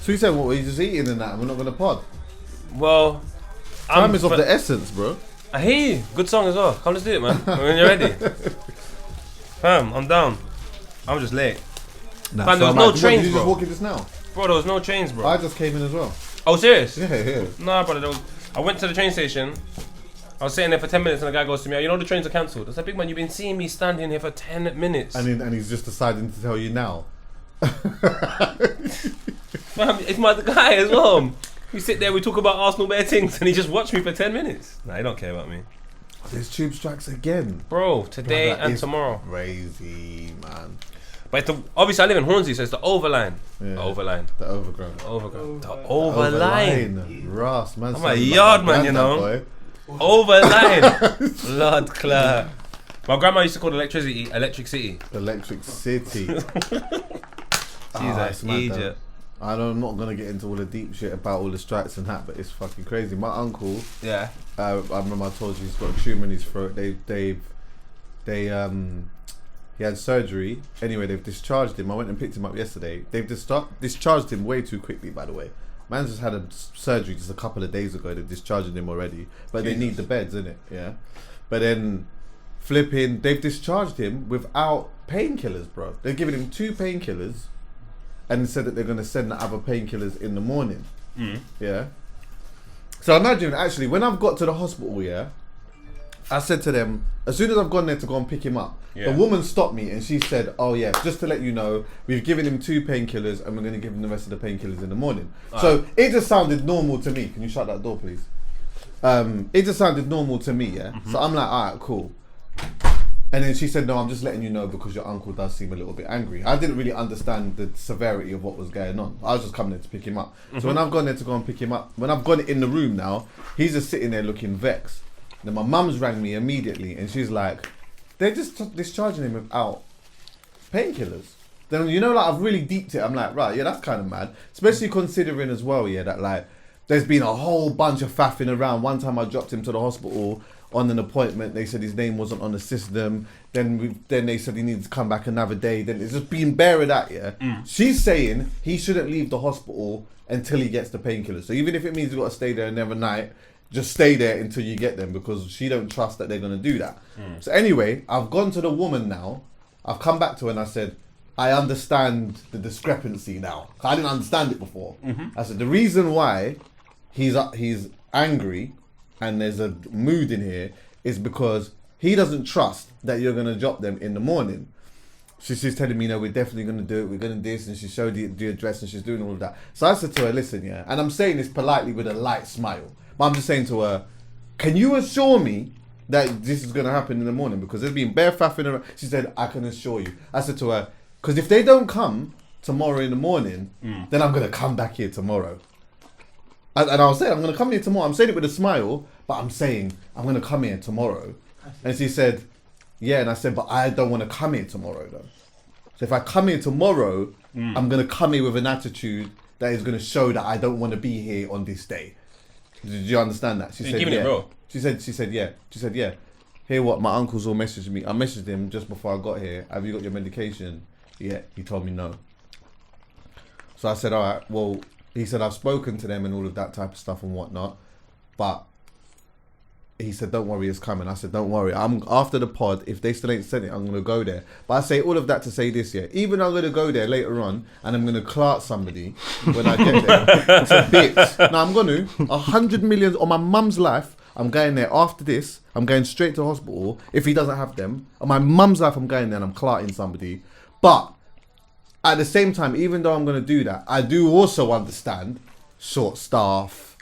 So you said, what, were you just eating and that and we're not going to pod? Well, time is of the essence, bro. I hear you. Good song as well. Come, let's do it, man. When you're ready. Fam, I'm down. I'm just late. Nah, Fam, there was no trains, did you bro. just walk in just now? Bro, there was no trains, bro. I just came in as well. Oh, serious? Yeah. Nah, brother. I went to the train station. I was sitting there for 10 minutes and the guy goes to me, you know the trains are cancelled. I said, big man, you've been seeing me standing here for 10 minutes. And he's just deciding to tell you now. Fam, it's my guy as well. We sit there, we talk about Arsenal bare things and he just watched me for 10 minutes. Nah, he don't care about me. There's tube strikes again. Bro, today and tomorrow. Crazy, man. But obviously I live in Hornsey, so it's the overline. Yeah. The overline. The overground. The overline. Ross, man. I'm a yard man, you know. Overline. Blood clot. My grandma used to call it Electric City. Electric City. She's like Egypt. I'm not gonna get into all the deep shit about all the strikes and that, but it's fucking crazy. My uncle, yeah, I remember I told you he's got a tumor in his throat. He had surgery. Anyway, they've discharged him. I went and picked him up yesterday. They've discharged him way too quickly, by the way. Man's just had a surgery just a couple of days ago. They've discharged him already, but they need the beds, innit? Yeah. But then, they've discharged him without painkillers, bro. They're giving him 2 painkillers, and said that they're gonna send the other painkillers in the morning. Yeah. So imagine, actually, when I've got to the hospital, yeah, I said to them, as soon as I've gone there to go and pick him up, the woman stopped me and she said, oh yeah, just to let you know, we've given him 2 painkillers and we're going to give him the rest of the painkillers in the morning. So it just sounded normal to me. Can you shut that door, please? It just sounded normal to me, yeah? So I'm like, alright, cool. And then she said, no, I'm just letting you know because your uncle does seem a little bit angry. I didn't really understand the severity of what was going on. I was just coming there to pick him up. So when I've gone there to go and pick him up, when I've gone in the room now, he's just sitting there looking vexed. Then my mum's rang me immediately and she's like, they're just discharging him without painkillers. Then, you know, like, I've really deeped it. I'm like, right, yeah, that's kind of mad. Especially considering as well, yeah, that like, there's been a whole bunch of faffing around. One time I dropped him to the hospital on an appointment. They said his name wasn't on the system. Then they said he needed to come back another day. Then it's just been bare of that, yeah. She's saying he shouldn't leave the hospital until he gets the painkillers. So even if it means he's got to stay there another night, just stay there until you get them because she don't trust that they're going to do that. So anyway, I've gone to the woman now. I've come back to her and I said, I understand the discrepancy now. I didn't understand it before. I said, the reason why he's angry and there's a mood in here is because he doesn't trust that you're going to drop them in the morning. She's telling me, no, we're definitely going to do it. We're going to do this. And she showed the address and she's doing all of that. So I said to her, listen, yeah, and I'm saying this politely with a light smile. But I'm just saying to her, can you assure me that this is going to happen in the morning? Because there's been bare faffing around. She said, I can assure you. I said to her, because if they don't come tomorrow in the morning, then I'm going to come back here tomorrow. And I was saying, I'm going to come here tomorrow. I'm saying it with a smile, but I'm saying, I'm going to come here tomorrow. And she said, yeah. And I said, but I don't want to come here tomorrow, though. So if I come here tomorrow, I'm going to come here with an attitude that is going to show that I don't want to be here on this day. Did you understand that? She said, giving yeah. it raw. She said, yeah. She said, yeah. Hear what? My uncle's all messaged me. I messaged him just before I got here. Have you got your medication? Yeah. He told me no. So I said, all right, well, he said, I've spoken to them and all of that type of stuff and whatnot. But he said, don't worry, it's coming. I said, don't worry. I'm after the pod. If they still ain't sent it, I'm going to go there. But I say all of that to say this, yeah. Even I'm going to go there later on and I'm going to clerk somebody when I get there. It's a bitch. No, I'm going to. 100 million on my mum's life. I'm going there after this. I'm going straight to hospital. If he doesn't have them. On my mum's life, I'm going there and I'm clerking somebody. But at the same time, even though I'm going to do that, I do also understand short staff,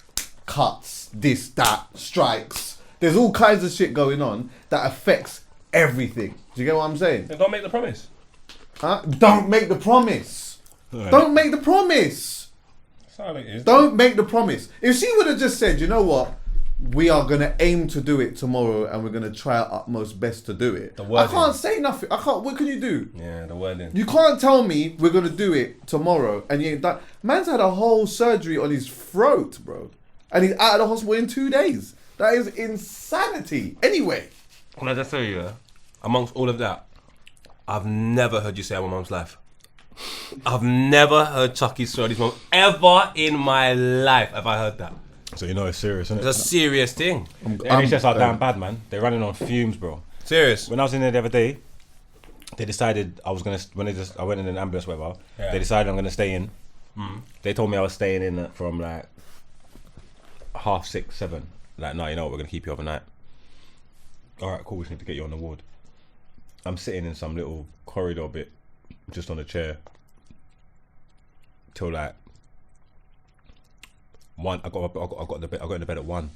cuts, this, that, strikes. There's all kinds of shit going on that affects everything. Do you get what I'm saying? Then don't make the promise. Don't make the promise. Right. Don't make the promise. Like it is, don't make the promise. If she would have just said, you know what, we are going to aim to do it tomorrow and we're going to try our utmost best to do it. I can't say nothing. What can you do? Yeah, the wording. You can't tell me we're going to do it tomorrow and you ain't done. Man's had a whole surgery on his throat, bro. And he's out of the hospital in 2 days. That is insanity. Anyway. Can I just tell you, amongst all of that, I've never heard you say I'm my mum's life. I've never heard Chuckie swear this moment ever in my life. Have I heard that? So you know it's serious, isn't it? It's a serious thing. The NHS are damn bad, man. They're running on fumes, bro. Serious. When I was in there the other day, they decided I was gonna. I went in an ambulance, whatever. Yeah. They decided I'm gonna stay in. They told me I was staying in from like 6:30, 7. Like, no, you know what? We're gonna keep you overnight. All right, cool. We just need to get you on the ward. I'm sitting in some little corridor bit, just on a chair, till like 1. I got in the bed at 1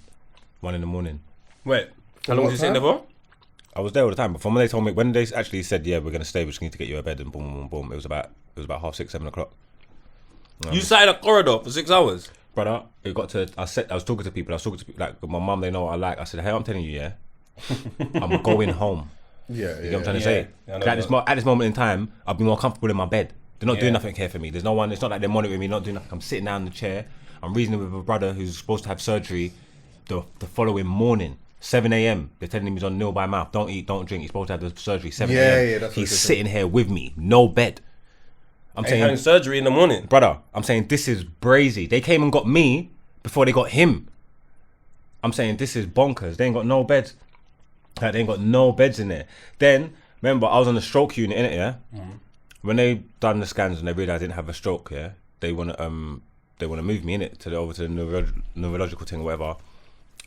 in the morning. Wait, how long was you sitting there for? I was there all the time, but from when they told me, when they actually said, yeah, we're gonna stay, we just need to get you a bed, and boom, boom, boom, it was about 6:30, 7 o'clock. You sat in a corridor for 6 hours? Brother, it got to, I was talking to people, like my mum, they know what I like. I said, hey, I'm telling you, yeah, I'm going home. Yeah, You know what I'm trying to say? At this moment in time, I'll be more comfortable in my bed. They're not doing nothing here for me. There's no one, it's not like they're monitoring me, not doing nothing. I'm sitting down in the chair, I'm reasoning with a brother who's supposed to have surgery the following morning. 7 a.m. They're telling him he's on nil by mouth. Don't eat, don't drink. He's supposed to have the surgery 7 a.m. Yeah, that's He's sitting here with me, no bed. I'm saying having surgery in the morning. Brother, I'm saying this is brazy. They came and got me before they got him. I'm saying this is bonkers. They ain't got no beds. Like, they ain't got no beds in there. Then, remember, I was on the stroke unit, innit, yeah? When they done the scans and they realised I didn't have a stroke, yeah? They want to move me, innit, over to the neurological thing or whatever,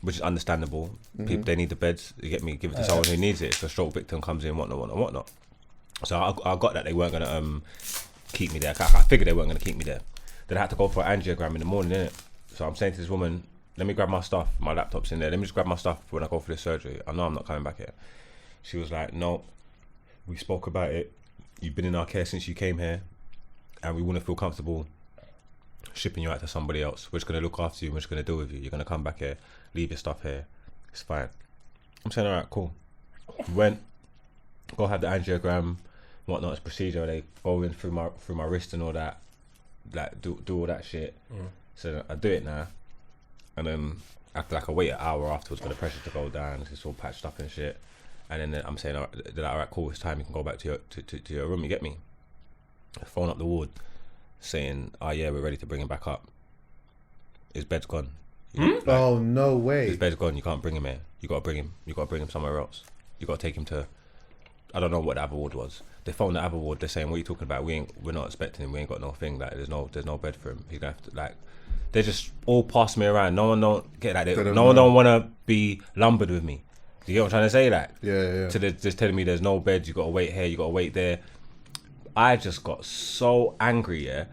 which is understandable. People, they need the beds. You get me? Give it to someone who needs it. If a stroke victim comes in, whatnot. So I got that they weren't going to keep me there. I figured they weren't going to keep me there. Then I had to go for an angiogram in the morning, innit? So I'm saying to this woman, let me grab my stuff. My laptop's in there. Let me just grab my stuff when I go for this surgery. I know I'm not coming back here. She was like, no, we spoke about it. You've been in our care since you came here, and we wouldn't feel comfortable shipping you out to somebody else. We're just going to look after you. We're just going to deal with you. You're going to come back here, leave your stuff here. It's fine. I'm saying, all right, cool. Went, go have the angiogram, whatnot. It's procedure. They go in through my wrist and all that, like do all that shit. So I do it now, and then after I wait an hour afterwards for the pressure to go down. It's all patched up and shit. And then I'm saying, they're like, all right, cool. It's time. You can go back to your room. You get me? I phone up the ward, saying, oh yeah, we're ready to bring him back up. His bed's gone. Like, oh no way. His bed's gone. You can't bring him here. You got to bring him somewhere else. You got to take him to, I don't know what the other ward was. They phoned the other ward. They're saying, what are you talking about? We're not expecting him. We ain't got no thing. Like, there's no bed for him. He's gonna have to, like, they just all pass me around. No one don't get like that. No one don't want to be lumbered with me. You get what I'm trying to say? Like, yeah. So they're just telling me there's no beds. You got to wait here. You got to wait there. I just got so angry. Yeah.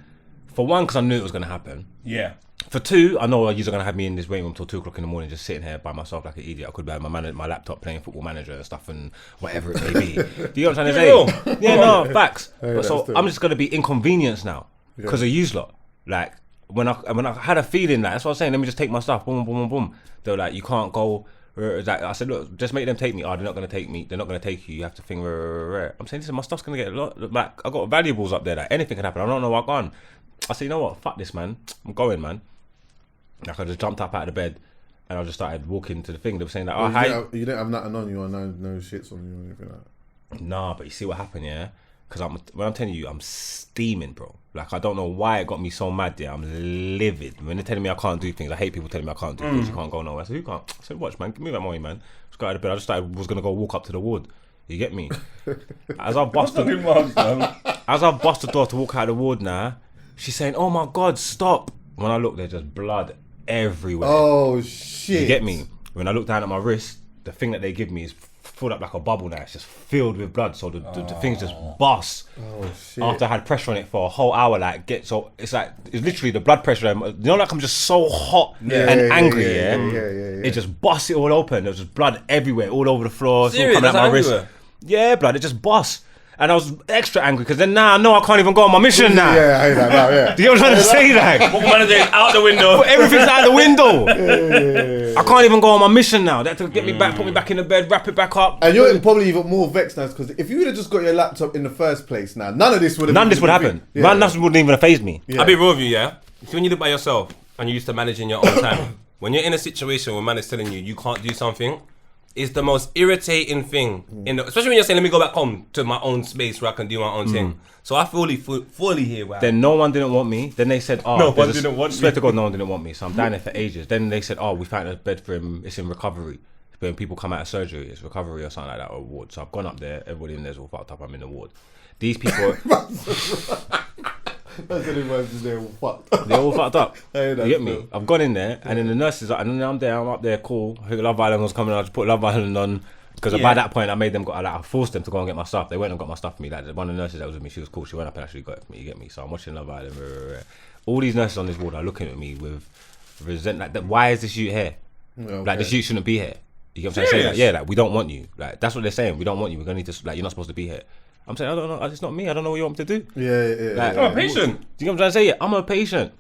For one, because I knew it was gonna happen. Yeah. For two, I know you're gonna have me in this waiting room till 2 o'clock in the morning, just sitting here by myself like an idiot. I could be having my laptop playing Football Manager and stuff and whatever it may be. Do you know what I'm trying to say? Yeah, no, facts. But so I'm just gonna be inconvenienced now because of you lot. Like when I had a feeling that, that's what I was saying. Let me just take my stuff. Boom, boom, boom, boom. They were like, you can't go. Like, I said, look, just make them take me. Oh, they're not gonna take me. They're not gonna take you. You have to think. I'm saying, listen, my stuff's gonna get a lot. Like, I got valuables up there. Like, anything can happen. I don't know what gone. I said, you know what? Fuck this, man. I'm going, man. Like, I just jumped up out of the bed and I just started walking to the thing. They were saying like, oh, hi. You didn't have nothing on you or no shits on you or anything like that? Nah, but you see what happened, yeah? Because when I'm telling you, I'm steaming, bro. Like, I don't know why it got me so mad there. I'm livid. When they're telling me I can't do things, I hate people telling me I can't do things. You can't go nowhere. I said, who can't? I said, watch, man. Give me that money, man. Just got out of bed. I just was going to go walk up to the ward. You get me? As I bust the door to walk out of the ward now, she's saying, oh my God, stop. When I look, there's just blood everywhere. Oh shit. You get me? When I look down at my wrist, the thing that they give me is filled up like a bubble now. It's just filled with blood, so the thing's just bust. Oh shit. After I had pressure on it for a whole hour, it's literally the blood pressure. You know, like I'm just so hot and angry. It just busts it all open. There's just blood everywhere, all over the floor. It's all coming out my wrist. Yeah, blood. It just busts. And I was extra angry because then now I know I can't even go on my mission now. Yeah, I hear that now, yeah. Do you know what I'm trying to say? Like, Football Manager is out the window. Everything's out the window. I can't even go on my mission now. They have to get me back, put me back in the bed, wrap it back up. And you're probably even more vexed now because if you would have just got your laptop in the first place now, none of this would happen. Yeah. None of this wouldn't even have fazed me. I'll be real with you, yeah? So when you live by yourself and you're used to managing your own time, when you're in a situation where man is telling you can't do something, is the most irritating thing especially when you're saying, let me go back home to my own space where I can do my own thing. So I fully hear why. Then no one didn't want me. Then they said, oh, No one didn't want swear me. to God, no one didn't want me. So I'm down there for ages. Then they said, oh, we found a bed for him. It's in recovery. When people come out of surgery, it's recovery or something like that, or ward. So I've gone up there. Everybody in there's all fucked up. I'm in the ward. These people, That's the words. They're all fucked. they're all fucked up. Hey, You that's get me? cool. I've gone in there, and then the nurses, and then I'm up there, cool. I think Love Island was coming. I just put Love Island on. Because by that point, I made them I forced them to go and get my stuff. They went and got my stuff for me. Like one of the nurses that was with me, she was cool. She went up and actually got it for me. You get me? So I'm watching Love Island. All these nurses on this ward are looking at me with resentment. Like, why is this shoot here? Okay. Like, this shoot shouldn't be here. You get what I'm saying? Like, yeah, like we don't want you. Like that's what they're saying. We don't want you. We're gonna need to. Like, you're not supposed to be here. I'm saying I don't know. It's not me. I don't know what you want me to do. Yeah. Like, I'm a patient. Do you get what I'm trying to say? Yeah, I'm a patient.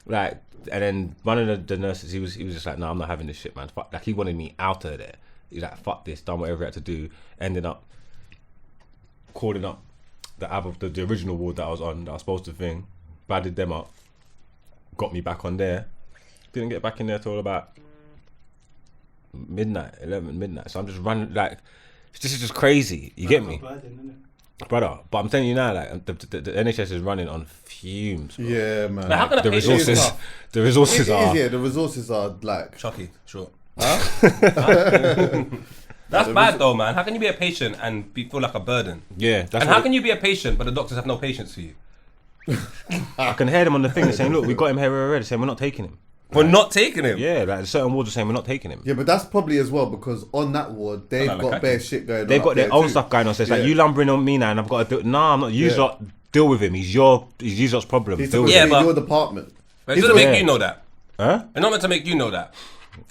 Like, and then one of the nurses, he was just like, no, I'm not having this shit, man. Fuck. Like, he wanted me out of there. He's like, fuck this, done whatever he had to do. Ended up calling up the original ward that I was on, that I was supposed to thing, badded them up, got me back on there. Didn't get back in there till about midnight. So I'm just running, like, this is just crazy. You get me? Brother, but I'm telling you now, like the NHS is running on fumes. Bro. Yeah, man. But how can a The patient resources, the resources are. Yeah, the resources are like. Chuckie, short. That's bad though, man. How can you be a patient and feel like a burden? Yeah, that's And how can you be a patient but the doctors have no patience for you? I can hear them on the thing saying, look, we got him here already, saying we're not taking him. We're not taking him. Yeah, like certain wards are saying we're not taking him. Yeah, but that's probably as well because on that ward they've Like got that. bare shit going on. They've got up their there own too. stuff going on. So it's like, Yeah. you lumbering on me now, and I've got to do. Nah, I'm not. You lot deal with him. He's your lot's problem. He's Deal with supposed him. to be but- your department. But it He's doesn't make yeah. you know that. Huh? It's not meant to make you know that.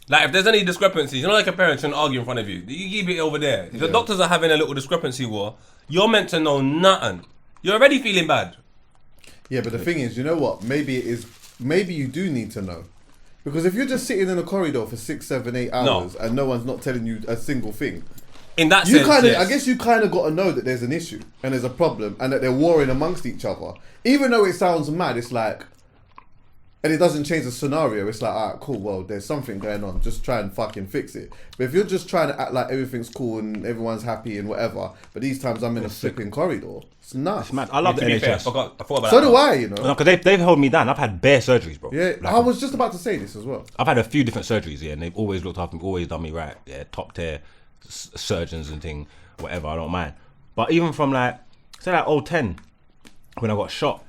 Like, if there's any discrepancies, you know, like a parent shouldn't argue in front of you. You keep it over there. If the doctors are having a little discrepancy war, you're meant to know nothing. You're already feeling bad. Yeah, but the thing is, you know what? Maybe it is. Maybe you do need to know, because if you're just sitting in a corridor for 6, 7, 8 hours and no one's not telling you a single thing, In that you sense, kind of, yes. I guess you kind of got to know that there's an issue and there's a problem and that they're warring amongst each other. Even though it sounds mad, it's like, and it doesn't change the scenario. It's like, alright, cool. Well, there's something going on. Just try and fucking fix it. But if you're just trying to act like everything's cool and everyone's happy and whatever, but these times I'm in a flipping corridor, it's nuts. It's mad. I love To the be fair, I NHS. forgot about So that. do I, you know. No, because they've held me down. I've had bare surgeries, bro. Yeah, Like, I was just about to say this as well. I've had a few different surgeries, yeah, and they've always looked after me, always done me right. Yeah, top tier surgeons and thing, whatever. I don't mind. But even from like, say like 010, when I got shot,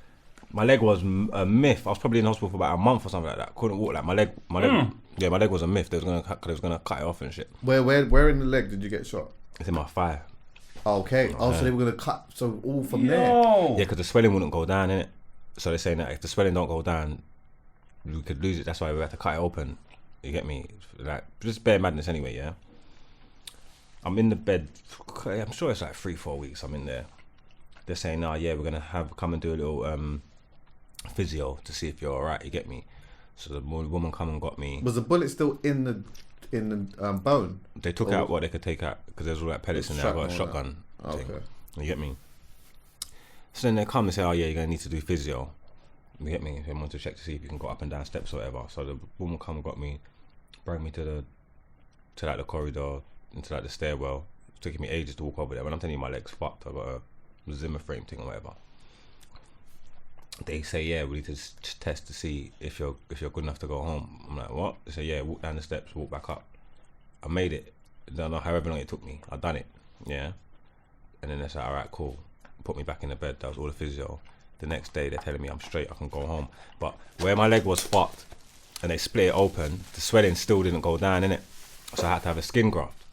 my leg was a myth. I was probably in hospital for about a month or something like that. Couldn't walk. Like my leg. Yeah, my leg was a myth. They was gonna cut it off and shit. Where in the leg did you get shot? It's in my thigh. Okay. Oh, so they were gonna cut. So all from there. Yo. Yeah, because the swelling wouldn't go down, innit? So they're saying that if the swelling don't go down, we could lose it. That's why we had to cut it open. You get me? Like, just bare madness anyway, yeah? I'm in the bed. I'm sure it's like 3-4 weeks I'm in there. They're saying, nah, yeah, we're going to come and do a little physio to see if you're alright, you get me? So the woman come and got me. Was the bullet still in the bone? They took out what they could take out because there's all like pellets in there. I got a shotgun thing. Okay. You get me? So then they come and say, oh yeah, you're going to need to do physio. You get me? They want to check to see if you can go up and down steps or whatever. So the woman come and got me, brought me to like the corridor, into like the stairwell. It's taking me ages to walk over there. When I'm telling you my leg's fucked, I got a Zimmer frame thing or whatever. They say, yeah, we need to test to see if you're good enough to go home. I'm like, what? They say, yeah, walk down the steps, walk back up. I made it. Don't know however long it took me. I done it. Yeah. And then they said, all right, cool. Put me back in the bed. That was all the physio. The next day they're telling me I'm straight. I can go home. But where my leg was fucked and they split it open, the swelling still didn't go down, innit? So I had to have a skin graft.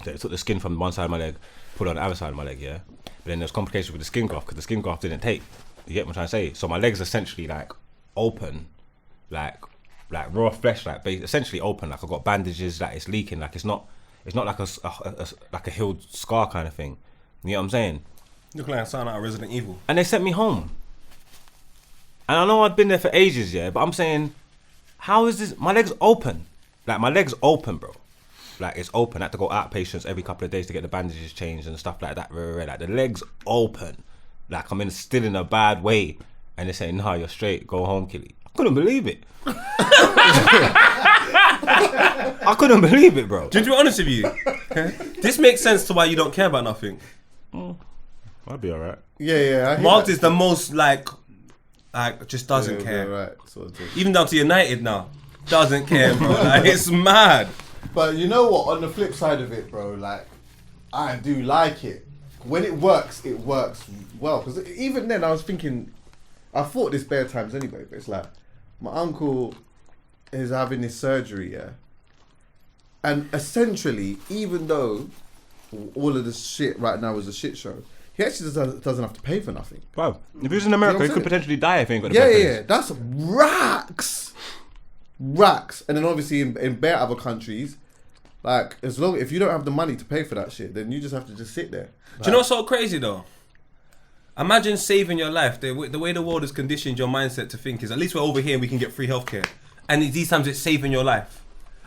So they took the skin from one side of my leg, put it on the other side of my leg, yeah? But then there's complications with the skin graft because the skin graft didn't take. You get what I'm trying to say? So my leg's essentially like open, like raw flesh, like essentially open. Like I've got bandages, like it's leaking. Like it's not like a healed scar kind of thing. You know what I'm saying? Look like something out of Resident Evil. And they sent me home. And I know I'd been there for ages, yeah, but I'm saying, how is this? My leg's open. Like my leg's open, bro. Like it's open. I had to go outpatients every couple of days to get the bandages changed and stuff like that. Like the leg's open. Like I'm still in a bad way. And they're saying, nah, you're straight. Go home, Killy. I couldn't believe it. I couldn't believe it, bro. To be honest with you, this makes sense to why you don't care about nothing. I'd be alright. Yeah. I hear Margs that. is the most like just doesn't Yeah, care. Right, sort of thing. Even down to United now, doesn't care, bro. Like, it's mad. But you know what? On the flip side of it, bro, like I do like it. When it works well. Because even then, I was thinking, I thought this bare times anyway. But it's like my uncle is having his surgery, yeah. And essentially, even though all of this shit right now is a shit show, he actually doesn't have to pay for nothing. Wow. If he was in America, You know what he I'm could saying? potentially die if he ain't got the Yeah, benefits. That's racks. And then obviously in bare other countries, like if you don't have the money to pay for that shit, then you just have to just sit there. Do you know what's so crazy though? Imagine saving your life. The way the world has conditioned your mindset to think is, at least we're over here and we can get free healthcare. And these times it's saving your life.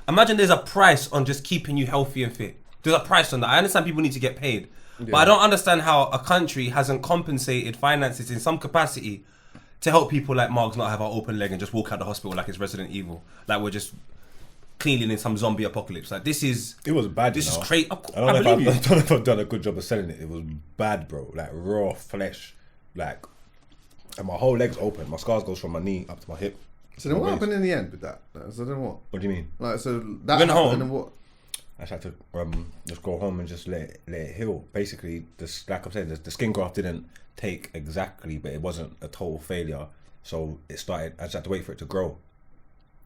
Imagine there's a price on just keeping you healthy and fit. There's a price on that. I understand people need to get paid. But I don't understand how a country hasn't compensated finances in some capacity to help people like Margs not have our open leg and just walk out the hospital like it's Resident Evil. Like we're just cleaning in some zombie apocalypse. Like this is... It was bad, This you is know. crazy. I don't know if I've done a good job of selling it. It was bad, bro. Like raw flesh. Like, and my whole leg's open. My scars goes from my knee up to my hip. So then what happened in the end with that? So then what? What do you mean? Like so that Went happened home. and then what? I just had to just go home and just let it heal. Basically, like I'm saying, the skin graft didn't take exactly, but it wasn't a total failure. So it started. I just had to wait for it to grow.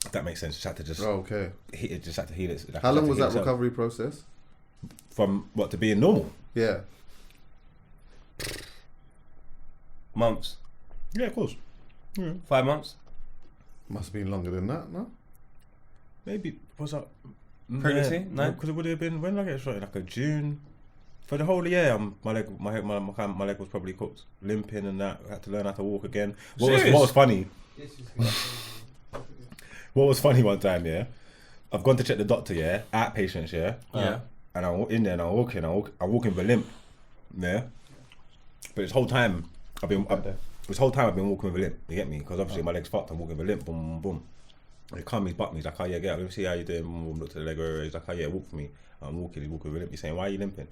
If that makes sense, just had to just. Oh, okay. It just had to heal it. Like, How it long had to was heal that itself. recovery process? From what to being normal? Yeah. Months. Yeah, of course. 5 months. Must have been longer than that, no? Maybe was that Pregnancy? No? Because it would have been when did I get shot? Like a June. For the whole year, my leg was probably cooked, limping and that. I had to learn how to walk again. What was funny? What was funny one time? Yeah, I've gone to check the doctor. Yeah, outpatients. Yeah, Yeah. and I'm in there and I'm walking with a limp. Yeah, but this whole time I've been walking with a limp. You get me? Because obviously my leg's fucked. I'm walking with a limp. Boom, boom, boom. He come, he's butt me. He's like, oh yeah, get up. Let me see how you doing. Boom, boom. Look to the leg. He's like, oh yeah, walk for me. I'm walking. He's walking with a limp. He's saying, why are you limping?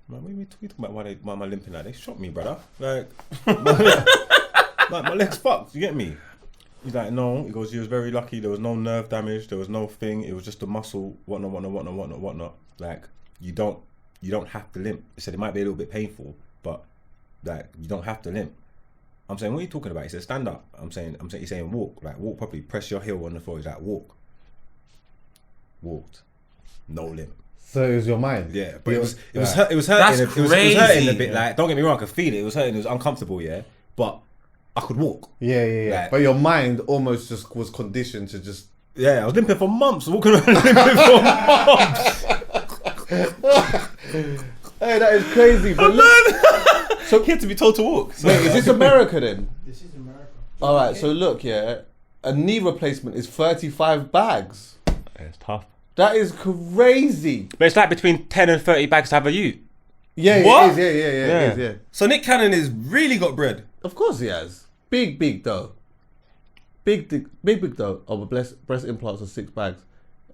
Man, what are we talking about? Why am I limping like? They shot me, brother. Like, my leg's fucked. You get me? He's like, no. He goes, you was very lucky. There was no nerve damage. There was no thing. It was just a muscle. Whatnot. Like, you don't have to limp. He said it might be a little bit painful, but like, you don't have to limp. I'm saying, what are you talking about? He said, stand up. I'm saying, he's saying walk. Like, walk properly. Press your heel on the floor. He's like, walk. Walked. No limp. So it was your mind? Yeah, but it was That's hurting. It was hurting a bit. crazy. Like, don't get me wrong, I could feel it. It was hurting. It was uncomfortable. Yeah, but I could walk. Yeah. Like- But your mind almost just was conditioned to just... Yeah, I was limping for months. Walking around limping for months. Hey, that is crazy. But look, So he had to be told to walk. So wait, is this America then? This is America. Alright, so look, yeah. A knee replacement is 35 bags. It's tough. That is crazy. But it's like between 10 and 30 bags to have a ute. Yeah, What? it is. Yeah. So Nick Cannon has really got bread. Of course he has. Big though. Big though. Oh, but breast implants are 6 bags.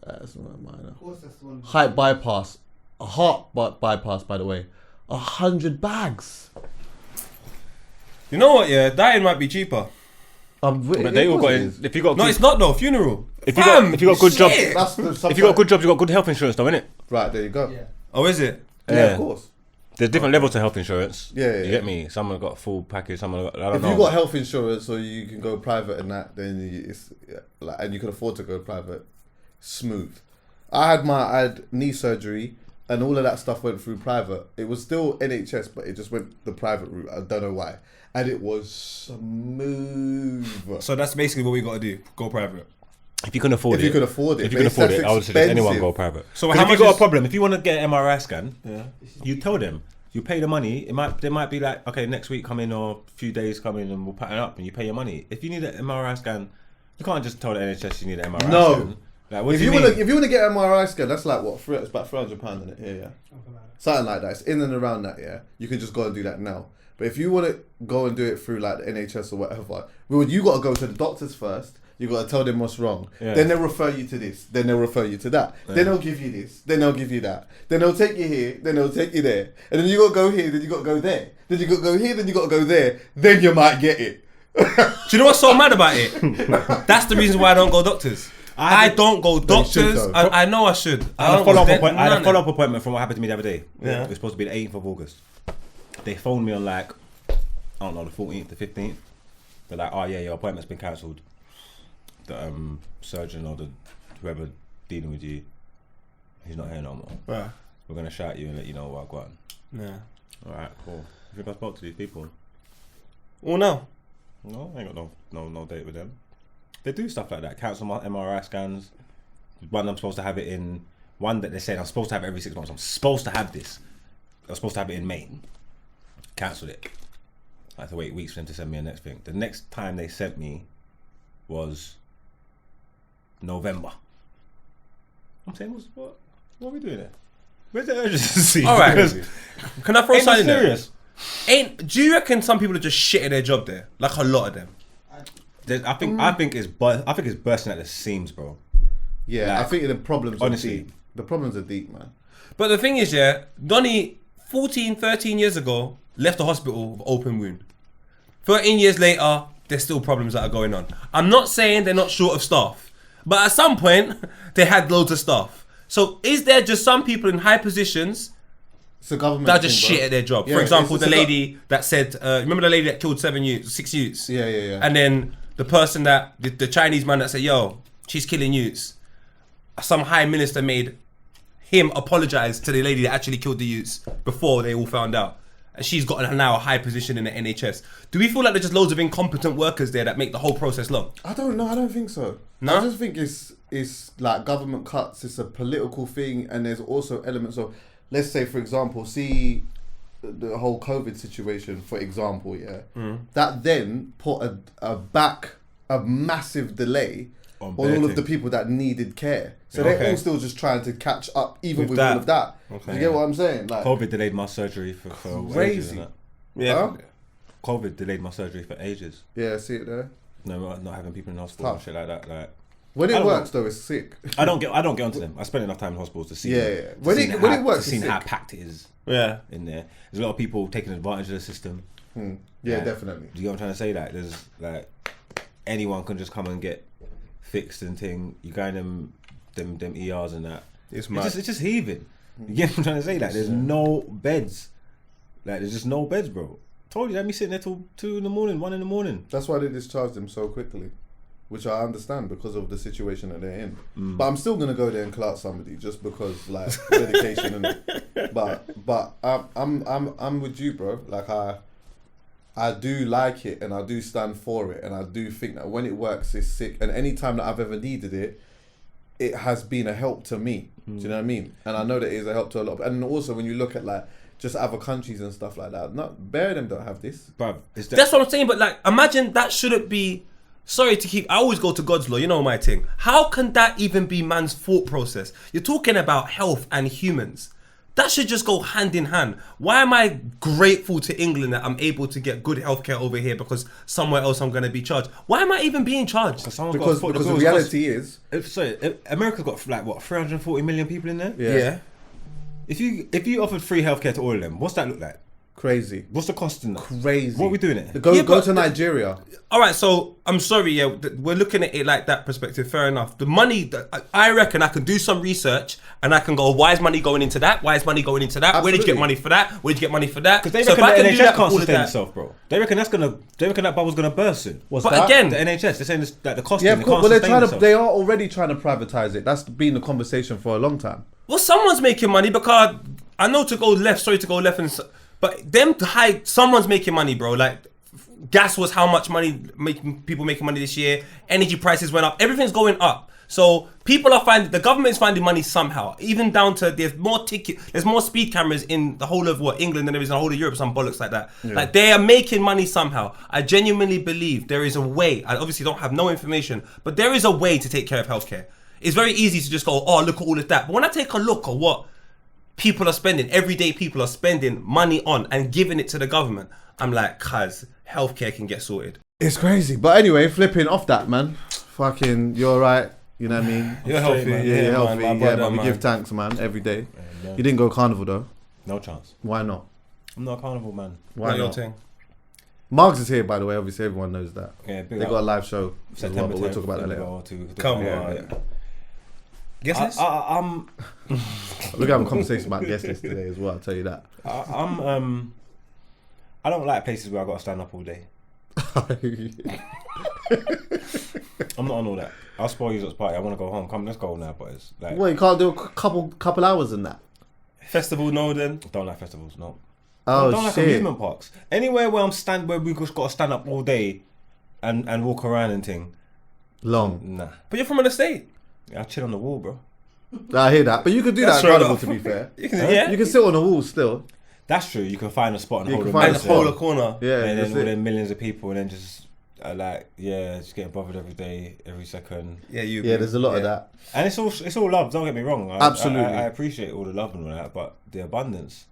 That's not minor. Of course, that's the one. Height bypass. A heart bypass, by the way. 100 bags. You know what? Yeah, dying might be cheaper. But they all got in. If you got No, good, it's not though. Funeral. if you got good job, shit. if you got good jobs, you got good health insurance, though, innit? Right, there you go. Yeah. Oh, is it? Yeah, Yeah. of course. There's different levels to health insurance. Yeah. You get me? Some have got a full package. Some have got. I don't If know. you got health insurance or you can go private and that, then and you can afford to go private, smooth. I had knee surgery and all of that stuff went through private. It was still NHS, but it just went the private route. I don't know why. And it was smooth. So that's basically what we got to do. Go private. If you can afford If it, you can afford it. if you But can it's afford that's it, I would suggest anyone expensive. go private. So So how if you much got is- a problem, if you want to get an MRI scan, you tell them. You pay the money. They might be like, okay, next week come in or a few days come in and we'll pattern up, and you pay your money. If you need an MRI scan, you can't just tell the NHS you need an MRI No. scan. Like, what If do you mean? want to get an MRI scan, that's like what? It's about £300 in it here, yeah. Something like that. It's in and around that, yeah. You can just go and do that now. But if you want to go and do it through like the NHS or whatever, well, you got to go to the doctors first. You got to tell them what's wrong. Yeah. Then they'll refer you to this. Then they'll refer you to that. Then they'll give you this. Then they'll give you that. Then they'll take you here. Then they'll take you there. And then you got to go here. Then you got to go there. Then you got to go here. Then you got to go there. Then you might get it. Do you know what's so mad about it? That's the reason why I don't go doctors. I don't go doctors. I know I should. I had a follow-up appointment from what happened to me the other day. Yeah. It was supposed to be the 18th of August. They phoned me on like, I don't know, the 14th, the 15th. They're like, oh yeah, your appointment's been cancelled. The surgeon or the whoever dealing with you, he's not here no more. Right. We're gonna shout you and let you know what I've got. Yeah. Alright, cool. You think I spoke to these people? Well, no. No, I ain't got no date with them. They do stuff like that. Cancel my MRI scans. One I'm supposed to have it in. One that they're saying I'm supposed to have it every 6 months. I'm supposed to have this. I was supposed to have it in May. Cancelled it. I had to wait weeks for them to send me the next thing. The next time they sent me was November. I'm saying, what are we doing there? Where's the urgency? All right. Can I throw Ain't that something in there? serious? Do you reckon some people are just shit at their job there? Like a lot of them. I think it's bursting at the seams, bro. Yeah, Like, I think the problems honestly. are deep. The problems are deep, man. But the thing is, yeah, Donnie, 14, 13 years ago, left the hospital with open wound. 13 years later, there's still problems that are going on. I'm not saying they're not short of staff, but at some point, they had loads of staff. So is there just some people in high positions It's a government that are just thing, shit bro. at their job? Yeah, For example, it's the a lady that said, remember the lady that killed 6 youths? Yeah. And then the person that, the Chinese man that said, yo, she's killing youths. Some high minister made him apologise to the lady that actually killed the youths before they all found out. And she's got now a high position in the NHS. Do we feel like there's just loads of incompetent workers there that make the whole process long? I don't know. I don't think so. No? I just think it's like government cuts. It's a political thing, and there's also elements of, let's say, for example, see the whole COVID situation, for example, yeah, that then put a massive delay on all of the people that needed care. So they're all still just trying to catch up, even with all of that. Okay. You get what I'm saying? Like, COVID delayed my surgery for ages. crazy. Yeah. Huh? COVID delayed my surgery for ages. Yeah, see it there. No, not having people in hospital and Tough. shit like that. Like, When I it don't works, though, it's sick. I don't get onto them. I spend enough time in hospitals to see. Yeah, them, yeah. to When see it how- works, to see it's how sick. packed it is Yeah. in there. There's a lot of people taking advantage of the system. Yeah, Like, definitely. Do you know what I'm trying to say? Like, there's like anyone can just come and get fixed and thing. You go in them ERs and that. It's mad. It's just heaving. You get what I'm trying to say? Like, there's no beds. Like, there's just no beds, bro. Told you, let me sitting there till 2 in the morning, 1 in the morning. That's why they discharged him so quickly, which I understand because of the situation that they're in. But I'm still gonna go there and clout somebody just because, like, dedication and. But I'm with you, bro. Like, I do like it and I do stand for it and I do think that when it works, it's sick. And any time that I've ever needed it, it has been a help to me. Do you know what I mean? And I know that it is a help to a lot. And also when you look at like just other countries and stuff like that, not bare of them don't have this. Bruv, That's what I'm saying, but like, imagine that shouldn't be. Sorry to keep. I always go to God's law. You know my thing. How can that even be man's thought process? You're talking about health and humans. That should just go hand in hand. Why am I grateful to England that I'm able to get good healthcare over here because somewhere else I'm going to be charged? Why am I even being charged? Because the reality is, America's got like what 340 million people in there. Yeah. If you offered free healthcare to all of them, what's that look like? crazy. What's the cost in that? Crazy. What are we doing it? Go to Nigeria. All right, so I'm sorry, yeah, we're looking at it like that perspective. Fair enough. The money, I reckon I can do some research and I can go, why is money going into that? Why is money going into that? Absolutely. Where did you get money for that? Where did you get money for that? Because they So reckon if I the can do NHS that, can't all of sustain that. itself, bro. They reckon that bubble's gonna burst soon. What's But that? again, The NHS, they're saying this, that the cost. Yeah, of it course. can't But sustain itself. they are already trying to privatize it. That's been the conversation for a long time. well, someone's making money because I know to go left. Sorry to go left, but them high. Someone's making money, bro. Like gas was how much money people making money this year. Energy prices went up. Everything's going up. So people are finding the government is finding money somehow. Even down to there's more speed cameras in the whole of England than there is in the whole of Europe. Some bollocks like that. Yeah. Like they are making money somehow. I genuinely believe there is a way. I obviously don't have no information, but there is a way to take care of healthcare. It's very easy to just go, oh, look at all of that. But when I take a look at what people are spending, everyday people are spending money on and giving it to the government, I'm like, cuz healthcare can get sorted. It's crazy. But anyway, flipping off that, man. fucking, you're alright. You know what I mean? You're straight, healthy. man. Yeah, you're man, healthy. my Yeah, brother, man. We man. give thanks, man, every day. Yeah. You didn't go Carnival though. No chance. Why not? I'm not a carnival man. Why Not your not? thing. Margs is here, by the way. Obviously, everyone knows that. Yeah, big They up. got a live show as well, September but we'll talk about that 10th, later. Come on. Yeah. Guess this? I'm We're having a conversation about guest list today as well. I'll tell you that. I don't like places where I got to stand up all day. I'm not on all that. I'll spoil you at party. I want to go home. Come, let's go now, boys. Like, Well, you can't do a couple hours in that. Festival, no then. don't like festivals. No. Oh don't like shit! amusement parks. Anywhere where where we just got to stand up all day and walk around and thing. Long. Nah. But you're from an estate. I chill on the wall, bro. I hear that, but you could do That's that at right Carnival. off. To be fair, You can, yeah. you can sit on the wall still. That's true. You can find a spot and You hold can a find and a minute. hold a spot. corner. Yeah, And that's then all it. them millions of people and then just just getting bothered every day, every second. Yeah, you. Yeah, there's a lot of that. And it's all love. Don't get me wrong. Absolutely. I appreciate all the love and all that, but the abundance.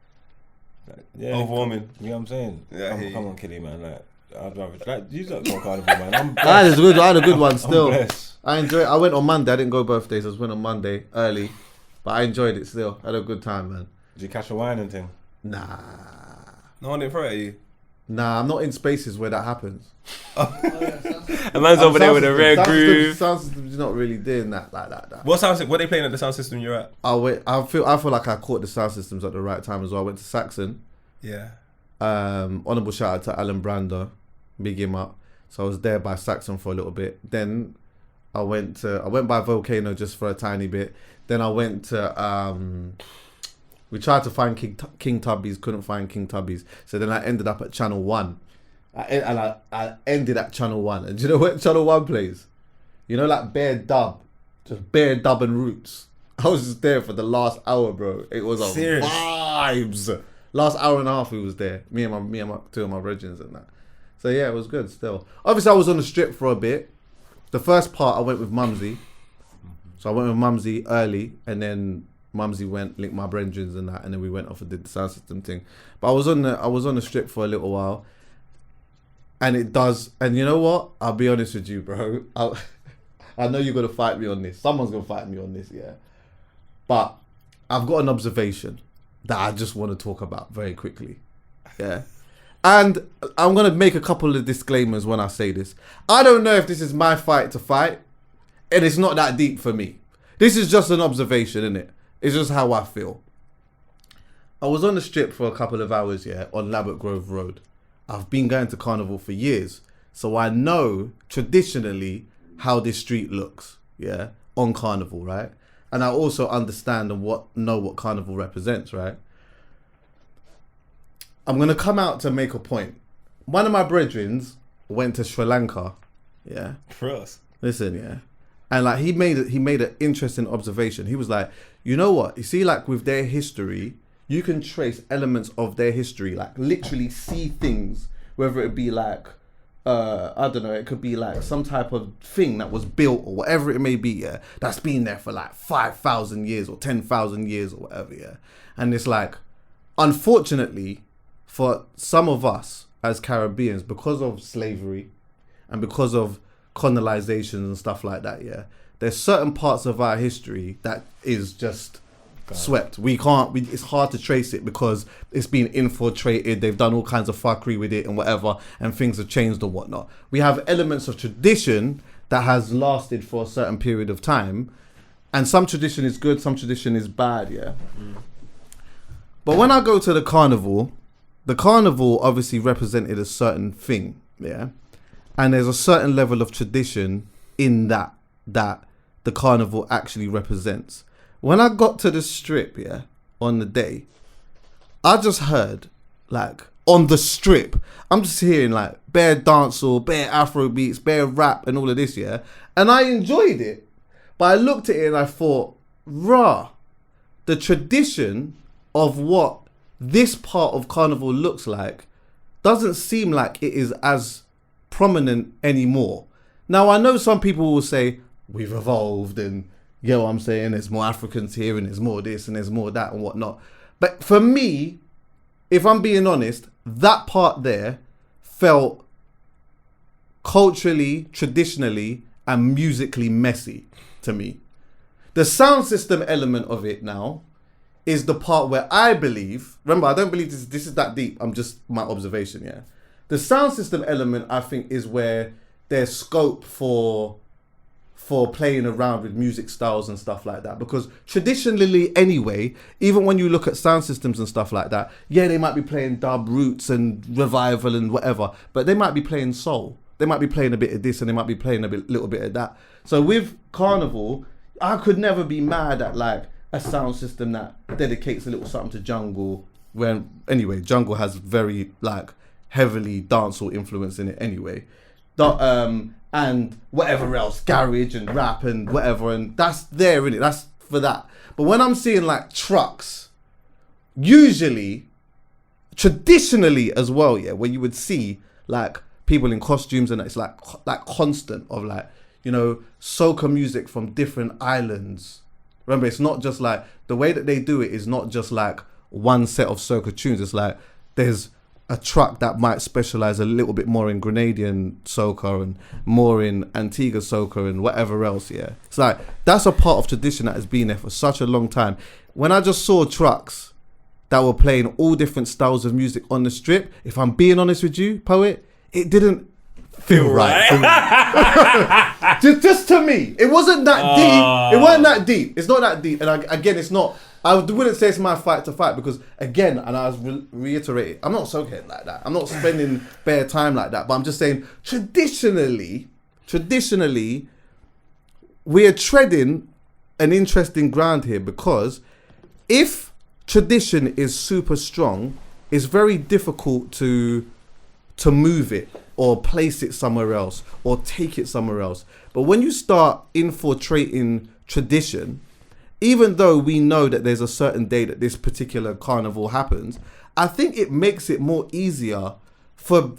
Yeah, Overwhelming. You know what I'm saying? Yeah, I hear come you. on, Killy, man. Like, I'd rather you don't go Carnival, man. I'm I had a good one I'm still. blessed. I enjoyed. I went on Monday. I didn't go birthdays. I just went on Monday early, but I enjoyed it still. I had a good time, man. Did you catch a wine and thing? Nah, No one didn't throw it at you. I'm not in spaces where that happens. A man's over there with a rare groove. Sound system's not really doing that like that. What sound? What are they playing at the sound system you're at? I feel like I caught the sound systems at the right time as well. I went to Saxon. Yeah. Honourable shout out to Alan Brander, big him up. So I was there by Saxon for a little bit. Then I went by Volcano just for a tiny bit. Then I went to we tried to find King Tubby's, couldn't find King Tubby's. So then I ended up at Channel 1. I ended at Channel 1. And do you know what Channel 1 plays? You know, like bare dub. Just bare dub and roots. I was just there for the last hour, bro. It was a Serious? vibes. Last hour and a half we was there. Me and my two of my brethren and that. So yeah, it was good still. Obviously I was on the strip for a bit. The first part I went with Mumsy. So I went with Mumsy early and then Mumsy went, linked my brethren and that, and then we went off and did the sound system thing. But I was on the strip for a little while. And it does, and you know what? I'll be honest with you, bro. I know you're gonna fight me on this. Someone's gonna fight me on this, yeah. But I've got an observation that I just want to talk about very quickly. Yeah. And I'm going to make a couple of disclaimers when I say this. I don't know if this is my fight to fight, and it's not that deep for me. This is just an observation, isn't it? It's just how I feel. I was on the strip for a couple of hours, yeah, on Labatt Grove Road. I've been going to Carnival for years, so I know traditionally how this street looks, yeah, on Carnival, right? And I also understand and know what Carnival represents, right? I'm gonna come out to make a point. One of my brethren went to Sri Lanka, yeah. For us. Listen, yeah, and like he made an interesting observation. He was like, you know what? You see, like with their history, you can trace elements of their history, like literally see things, whether it be like. I don't know, it could be like some type of thing that was built or whatever it may be, yeah, that's been there for like 5,000 years or 10,000 years or whatever, yeah. And it's like, unfortunately, for some of us as Caribbeans, because of slavery and because of colonization and stuff like that, yeah, there's certain parts of our history that is just swept. It's hard to trace it because it's been infiltrated. They've done all kinds of fuckery with it and whatever, and things have changed or whatnot. We have elements of tradition that has lasted for a certain period of time, and some tradition is good, some tradition is bad, yeah. But when I go to the carnival obviously represented a certain thing, yeah, and there's a certain level of tradition in that the carnival actually represents. When I got to the strip, yeah, on the day, I just heard, like, on the strip, I'm just hearing, like, bare dancehall, bare afrobeats, bare rap and all of this, yeah, and I enjoyed it. But I looked at it and I thought, rah, the tradition of what this part of Carnival looks like doesn't seem like it is as prominent anymore. Now, I know some people will say, we've evolved and... You know what I'm saying? There's more Africans here and there's more this and there's more that and whatnot. But for me, if I'm being honest, that part there felt culturally, traditionally, and musically messy to me. The sound system element of it now is the part where I believe, remember, I don't believe this is that deep, I'm just my observation, yeah. The sound system element, I think, is where there's scope for playing around with music styles and stuff like that. Because traditionally anyway, even when you look at sound systems and stuff like that, yeah, they might be playing dub, roots and revival and whatever, but they might be playing soul. They might be playing a bit of this and they might be playing little bit of that. So with Carnival, I could never be mad at like a sound system that dedicates a little something to jungle. When anyway, jungle has very like heavily dancehall influence in it anyway. And whatever else, garage and rap and whatever, and that's there in it. That's for that. But when I'm seeing like trucks, usually, traditionally as well, yeah, where you would see like people in costumes and it's like constant of like, you know, soca music from different islands. Remember, it's not just like the way that they do it is not just like one set of soca tunes. It's like there's a truck that might specialize a little bit more in Grenadian soca and more in Antigua soca and whatever else, yeah. It's like, that's a part of tradition that has been there for such a long time. When I just saw trucks that were playing all different styles of music on the strip, if I'm being honest with you, Poet, it didn't feel right. just to me, it wasn't that deep. It wasn't that deep. It's not that deep. And again, it's not, I wouldn't say it's my fight to fight because again, and I was reiterating, I'm not soaking like that. I'm not spending bare time like that. But I'm just saying, traditionally, we are treading an interesting ground here because if tradition is super strong, it's very difficult to move it or place it somewhere else or take it somewhere else. But when you start infiltrating tradition, even though we know that there's a certain day that this particular carnival happens, I think it makes it more easier for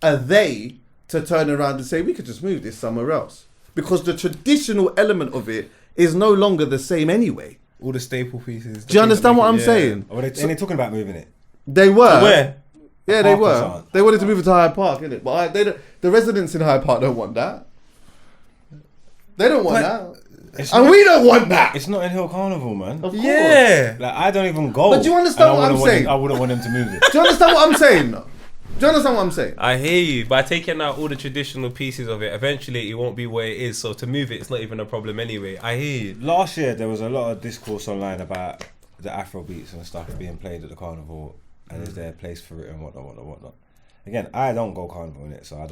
they to turn around and say, we could just move this somewhere else. Because the traditional element of it is no longer the same anyway. All the staple pieces. Do you understand what I'm saying? Oh, and they're talking about moving it. They were. Where? Yeah, they were. They wanted to move it to Hyde Park, innit? But the residents in Hyde Park don't want that. They don't want that. And we don't want that. It's not in Hill Carnival, man. Of course. Yeah. Like, I don't even go. But do you understand what I'm saying? I wouldn't want them to move it. Do you understand what I'm saying? Do you understand what I'm saying? I hear you, but taking out all the traditional pieces of it, eventually it won't be where it is. So to move it, it's not even a problem anyway. I hear you. Last year, there was a lot of discourse online about the afrobeats and stuff being played at the carnival, and is there a place for it and whatnot. Again, I don't go carnival in it, so I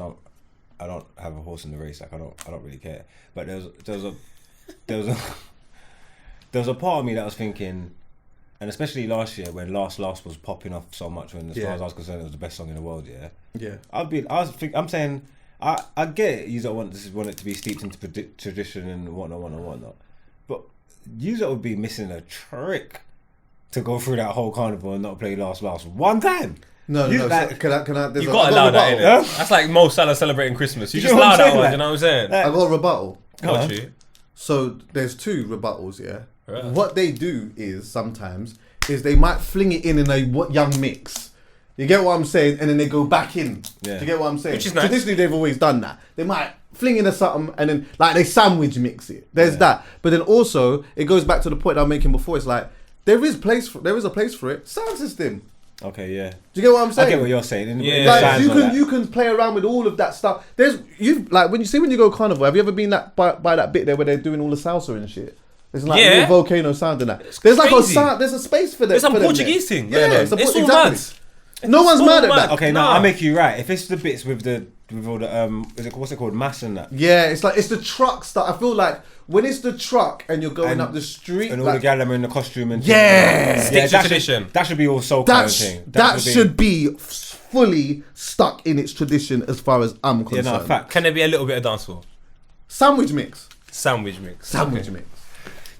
don't have a horse in the race. Like I don't really care. But there was a part of me that was thinking, and especially last year when Last was popping off so much, when as far as I was concerned it was the best song in the world. Yeah. I'm saying I get it, you don't want it to be steeped into tradition and whatnot, but you would be missing a trick to go through that whole carnival and not play Last one time. No. Like, can I? You got to allow that, innit? That's like Mo Salah celebrating Christmas. You just allow that one. You know what I'm saying? I got a rebuttal. Got you. So there's two rebuttals, yeah. Right. What they do is sometimes they might fling it in a young mix. You get what I'm saying? And then they go back in. Yeah. Do you get what I'm saying? Which is nice. Traditionally, they've always done that. They might fling in something and then like they sandwich mix it. There's that. But then also it goes back to the point I'm making before. It's like there is a place for it. Sound system. Okay, yeah. Do you get what I'm saying? I get what you're saying. Yeah. Like you can play around with all of that stuff. When you go carnival, have you ever been by that bit there where they're doing all the salsa and shit? There's like little volcano sound and that. There's like crazy. there's a space for them. There's some Portuguese thing. Yeah, it's all exactly. mad. No one's mad at that. Okay, no, I'll make you right. If it's the bits with all the what's it called, mass and that. Yeah, it's the truck stuff. I feel like when it's the truck and you're going up the street and all the gal are in the costume and stick to tradition. That should be all soca thing. That should be fully stuck in its tradition as far as I'm concerned. Yeah, no, fact. Can there be a little bit of dancehall? Sandwich mix. Sandwich mix.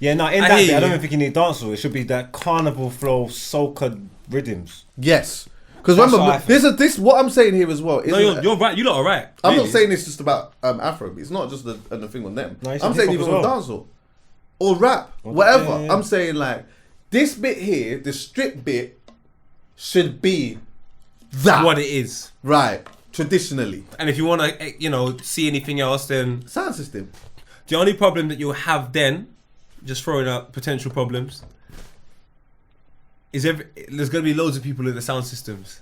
Yeah, no, in that bit, I don't even think you need dancehall. It should be that carnival flow, soca rhythms. Yes. Because remember, this what I'm saying here as well. No, you're right. You lot are right. I'm not saying it's just about Afro. It's not just the thing on them. No, I'm saying even on dancehall or rap, whatever. Yeah. I'm saying like this bit here, the strip bit, should be that what it is. Right. traditionally. And if you want to, see anything else, then Sound system. the only problem that you'll have then, just throwing out potential problems, is there's going to be loads of people in the sound systems.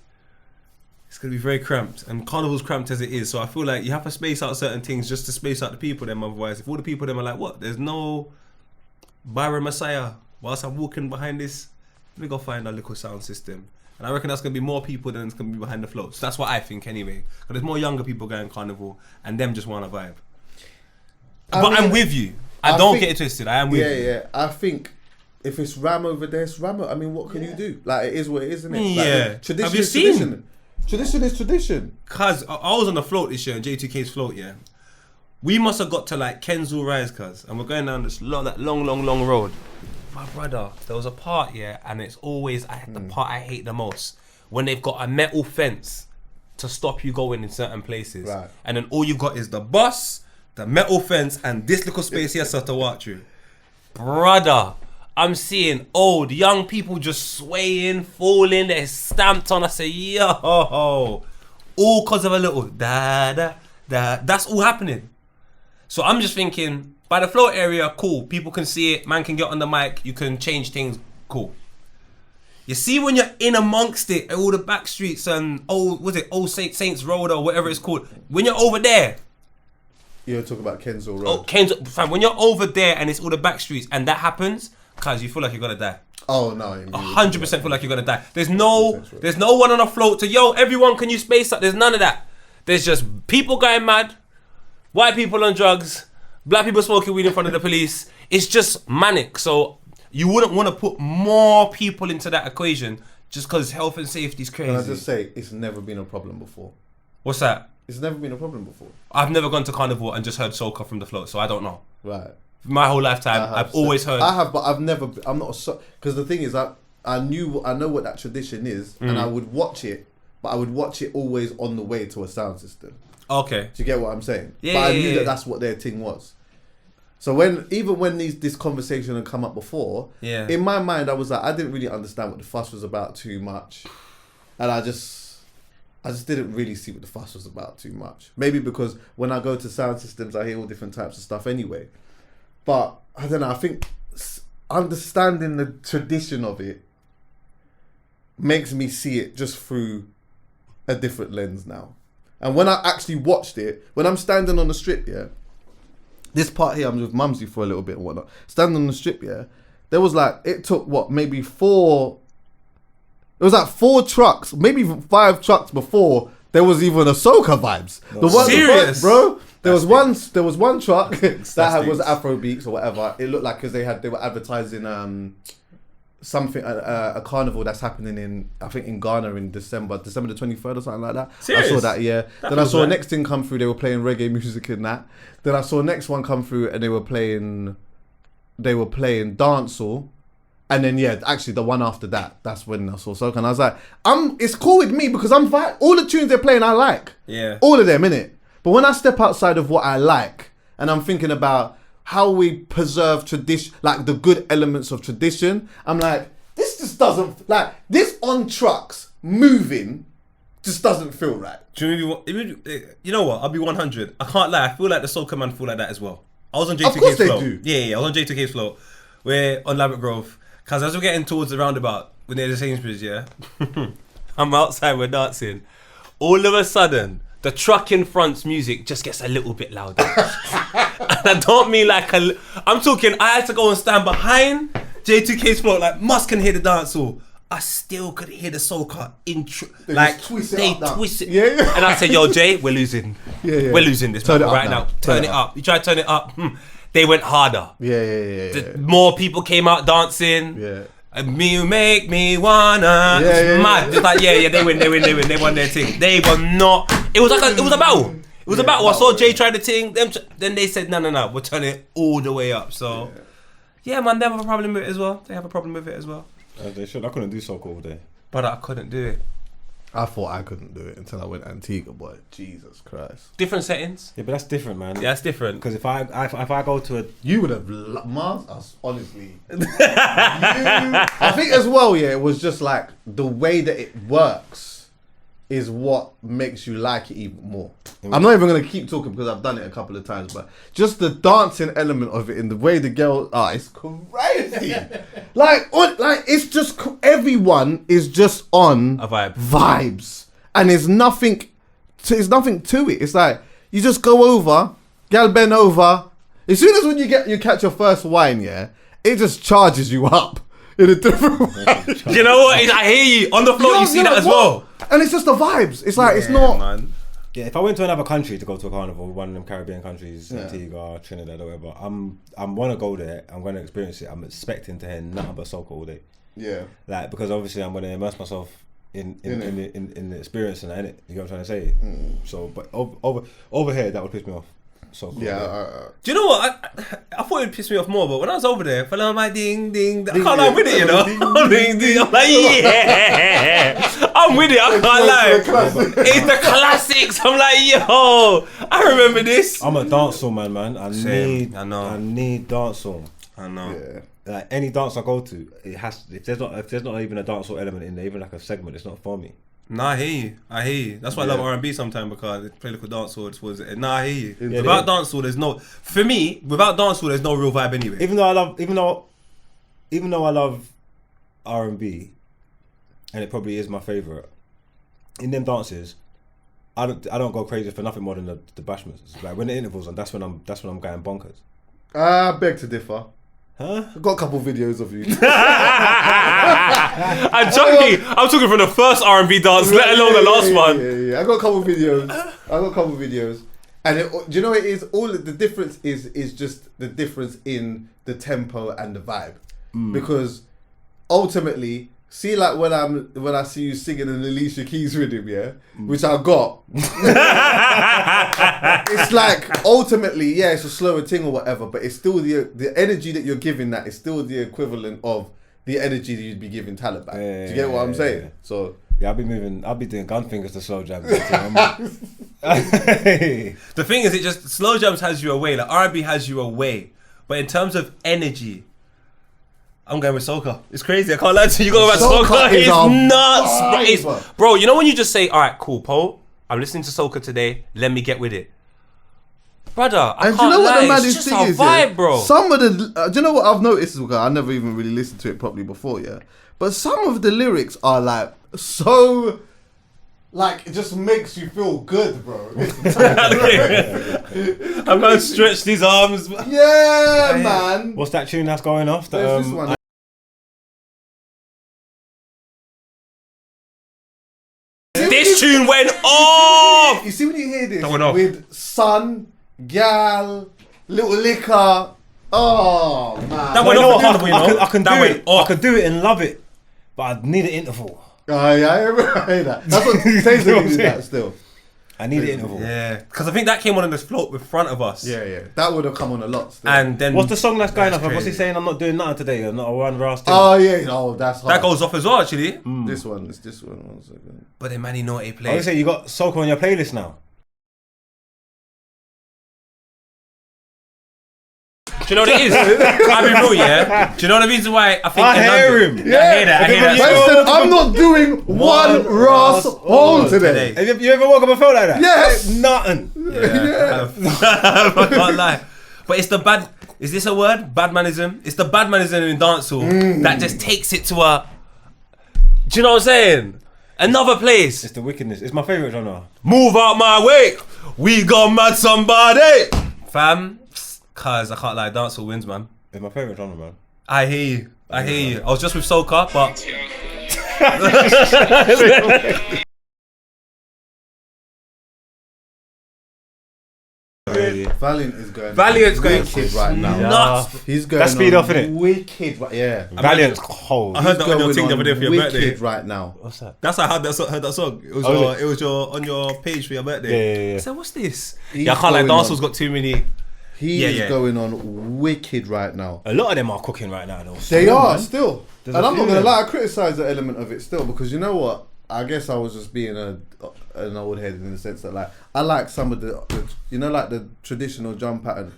It's going to be very cramped, and Carnival's cramped as it is. So I feel like you have to space out certain things just to space out the people. Then otherwise, if all the people them are like, what? There's no Byron Messiah. Whilst I'm walking behind this, let me go find our little sound system. And I reckon that's going to be more people than it's going to be behind the floats. That's what I think anyway. Because there's more younger people going Carnival, and them just want to vibe. I'm with you. I don't get it twisted. I am with you. Yeah. I think if it's Ram over there, it's Ram. I mean, what can you do? Like, it is what it is, isn't it? Yeah. Like, tradition Have you is seen? tradition. Tradition is tradition. Cause I was on the float this year, on J2K's float, yeah. We must have got to like Kensal Rise, and we're going down this long road. My brother, there was a part, yeah, and it's always the part I hate the most, when they've got a metal fence to stop you going in certain places. Right. And then all you've got is the bus, the metal fence, and this little space here so to watch you. Brother, I'm seeing old, young people just swaying, falling, they're stamped on. I say, yo, all because of a little da. That's all happening. So I'm just thinking, by the float area, cool. People can see it. Man can get on the mic. You can change things. Cool. You see when you're in amongst it, all the back streets and Old Saints Road or whatever it's called. When you're over there. You're talking about Kensal Road. Oh, Kensal, fam, when you're over there and it's all the back streets and that happens, cause you feel like you're gonna die. Oh no. 100% feel like you're gonna die. There's no one on a float to, yo, everyone, can you space up? There's none of that. There's just people going mad, white people on drugs, black people smoking weed in front of the police. It's just manic. So you wouldn't want to put more people into that equation just because health and safety is crazy. Can I just say, it's never been a problem before. What's that? It's never been a problem before. I've never gone to Carnival and just heard Soca from the float, so I don't know. Right. My whole lifetime, I've always heard. I have, but I've never. I'm not a because the thing is, I know what that tradition is, and I would watch it, but I would watch it always on the way to a sound system. Okay. Do you get what I'm saying? Yeah. But I knew that that's what their thing was. So even when this conversation had come up before, in my mind I was like, I didn't really understand what the fuss was about too much, and I just didn't really see what the fuss was about too much. Maybe because when I go to sound systems, I hear all different types of stuff anyway. But I don't know. I think understanding the tradition of it makes me see it just through a different lens now. And when I actually watched it, when I'm standing on the strip, this part here, I'm with Mumsy for a little bit and whatnot. Standing on the strip, there was like, it took maybe 4. It was like 4 trucks, maybe even 5 trucks before there was even a Soca vibes. Serious, bro. There was one truck that was afrobeats or whatever. It looked like because they were advertising something a carnival that's happening in Ghana in December the 23rd or something like that. Serious? I saw that, Then I saw next thing come through. They were playing reggae music in that. Then I saw next one come through and they were playing dancehall. And then actually the one after that, that's when I saw Soca, and I was like, it's cool with me because I'm fine. All the tunes they're playing I like. Yeah. All of them, innit? But when I step outside of what I like and I'm thinking about how we preserve tradition, like the good elements of tradition, I'm like, this just doesn't, like, this on trucks moving just doesn't feel right. You know what? I'll be 100. I can't lie. I feel like the Soca man feel like that as well. I was on Of course J2K's they float. do. Yeah, I was on J2K's float. We're on Labatt Grove. Because as we're getting towards the roundabout, we're near the Sainsbury's, I'm outside, we're dancing. All of a sudden, the truck in front's music just gets a little bit louder. And I don't mean like I'm talking, I had to go and stand behind J2K's float, like Musk can hear the dance hall. I still could hear the soca They twist it. Yeah. And I said, yo, Jay, we're losing. Yeah. We're losing this right now. Turn it up. You try to turn it up. They went harder. Yeah. More people came out dancing. Yeah. And you make me wanna. It's mad. It's like, they win. They won their thing. They were not. It was a battle. It was a battle. I saw Jay try the thing. Then they said, no. We're turning it all the way up. So, man, they have a problem with it as well. They should. I couldn't do Soca all day. But I couldn't do it. I thought I couldn't do it until I went Antigua, boy. Jesus Christ. Different settings. Yeah, but that's different, man. Yeah, that's different. Because if I go to a... You would have Margs us, honestly. I think as well, it was just like the way that it works. is what makes you like it even more. I'm not even going to keep talking because I've done it a couple of times, but just the dancing element of it and the way the girls are, it's crazy. like it's just, everyone is just on A vibe. vibes. And there's nothing to it. It's like, you just go over, gal bend over. As soon as when you catch your first wine, yeah, it just charges you up in a different way. You know what? I hear you. On the floor, you see that as well. And it's just the vibes. It's like, it's not... Man. Yeah, if I went to another country to go to a carnival, one of them Caribbean countries, Antigua, Trinidad, or whatever, I'm gonna go there. I'm gonna experience it. I'm expecting to hear nothing but soca all day. Yeah. Like, because obviously I'm gonna immerse myself in the experience and that, innit? You know what I'm trying to say? So, but over here, that would piss me off. So cool. Yeah. Do you know what? I thought it would piss me off more, but when I was over there, follow my ding ding, I can't lie, I'm with it, you know. Ding ding, I'm like, yeah, I'm with it. I can't lie. It's the classics. I'm like, yo, I remember this. I'm a dancehall man. I know. need dancehall. I know. Yeah. Like any dance I go to, it has. If there's not even a dancehall element in there, even like a segment, it's not for me. Nah, I hear you. That's why I love R&B sometimes, because they play like a dancehall towards it. Nah, I hear you. Yeah, without dancehall, there's no. For me, without dancehall, there's no real vibe anyway. Even though I love R&B, and it probably is my favorite, in them dances, I don't go crazy for nothing more than the bashments. Like when the intervals on, that's when I'm going bonkers. I beg to differ. Huh? I've got a couple videos of you. And Chuckie, I'm talking from the first R&B dance, let alone the last one. Yeah. I got a couple videos. And do you know what it is? All the difference is just the difference in the tempo and the vibe. Because ultimately, see, like when I see you singing an Alicia Keys rhythm, yeah, which I got. It's like ultimately, yeah, it's a slower thing or whatever, but it's still the energy that you're giving that is still the equivalent of the energy that you'd be giving Taliban. Do you get what I'm saying? Yeah. So yeah, I'll be doing gun fingers to slow jams. The thing is, it just slow jams has you away. Like R&B has you away, but in terms of energy, I'm going with Soca. It's crazy. I can't lie to you. You go with Soca. It's nuts. Bro, you know when you just say, all right, cool, Paul, I'm listening to Soca today. Let me get with it. Brother, I can't lie. It's just a vibe, bro. Some of the... do you know what I've noticed? Because I never even really listened to it properly before, yeah? But some of the lyrics are like so... Like, it just makes you feel good, bro. I'm going to stretch these arms. Yeah, man. What's that tune that's going off? There's this one. This tune went off. You see when you hear this That went off. with Sun, Gal, Little Liquor. Oh man. That went off. I can do it. I can do it and love it, but I need an interval. Oh yeah, I hear that. That's what Taser did that still. I need an interval. Yeah, because I think that came on the float in front of us. Yeah. That would have come on a lot still. And then What's the song that's going off? crazy. What's he saying? I'm not doing nothing today. I'm not a one rascal. Oh yeah, that's hard. that goes off as well, actually. This one. It's this one. 1 second. But then Manny Naughty I was plays. say you got Soca on your playlist now. Do you know what it is? I'll be real, yeah. Do you know the reason why I think I hear him. I hear that. West said, I'm not doing one Ross hole today. Have you ever woke up and felt like that? Yes. Nothing. Yeah. I can't lie. But it's the bad. Is this a word? Badmanism. It's the badmanism in dancehall that just takes it to a. Do you know what I'm saying? Another place. It's the wickedness. It's my favourite genre. Move out my way. We got mad somebody. Fam. Cause I can't lie, dancehall wins, man. It's my favourite genre, man. I hear you. I was just with Soca, but Valiant's going wicked right now. Nuts. He's going That's speed off, innit? Wicked, yeah. Valiant's cold. I heard that on your thing the other day for your wicked birthday. right now. What's that? That's how I heard that song. It was on your page for your birthday. Yeah. I said, what's this? He's I can't lie, going dancehall's got too many. He's going on wicked right now. A lot of them are cooking right now, though. They are still. There's And a I'm few not going of to them. lie, I criticise the element of it still because you know what? I guess I was just being an old head in the sense that like I like some of the you know like the traditional drum pattern.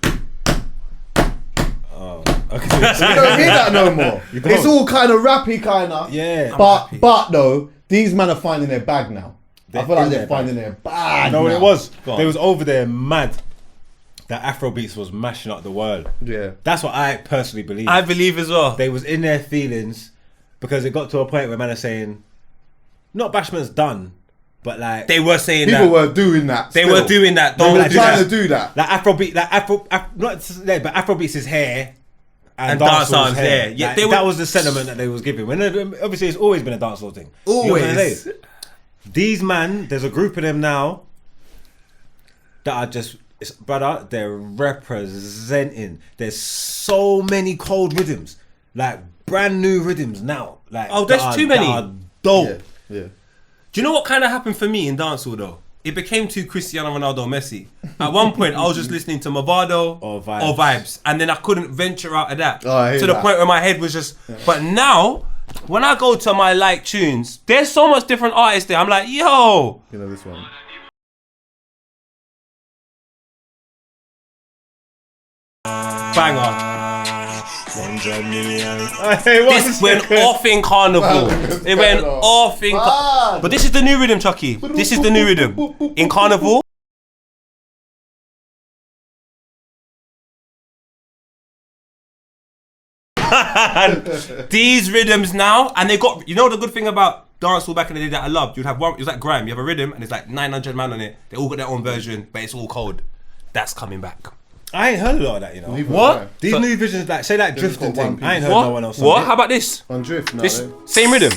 Oh, You don't hear that no more. You don't. It's all kind of rappy kind of. yeah. But no, these men are finding their bag now. I feel like they're finding it bad. No, now. it was. Go on. They was over there mad that afrobeats was mashing up the world. Yeah. That's what I personally believe. I believe as well. They was in their feelings because it got to a point where man are saying, not Bashment's done, but like They were saying People that. were doing that. They still. were doing that. They Don't were do trying that. to do that. like Afrobeat, like not there, but Afrobeats is hair. And dancehall's dancehall's hair. Yeah, Like, they were- that was the sentiment that they was giving. When obviously it's always been a dancehall thing. You know what I'm Always. saying? These man, there's a group of them now that are just, brother, they're representing. There's so many cold rhythms, like brand new rhythms now. Like Oh, there's too many. that are dope. Yeah. Do you know what kind of happened for me in dancehall though? It became too Cristiano Ronaldo Messi. At one point, I was just listening to Movado Or Vibes. Vibes, and then I couldn't venture out of that Oh, I hate to the that. point where my head was just. But now, when I go to my like tunes, there's so much different artists there. I'm like, yo, You know this one. banger. 100 million. Hey, what's This went off in Carnival. Man, It went going off in. Man. But this is the new rhythm, Chuckie. This is the new rhythm in Carnival. These rhythms now, and they got, you know, the good thing about dancehall back in the day that I loved, you'd have one, it was like grime, you have a rhythm and it's like 900 man on it, they all got their own version, but it's all cold. That's coming back. I ain't heard a lot of that, you know. Neither What? have I. These So- new visions, like say that just drifting got one thing. I ain't heard What? no one else. What? On How it. about this? On drift now. This eh? same rhythm.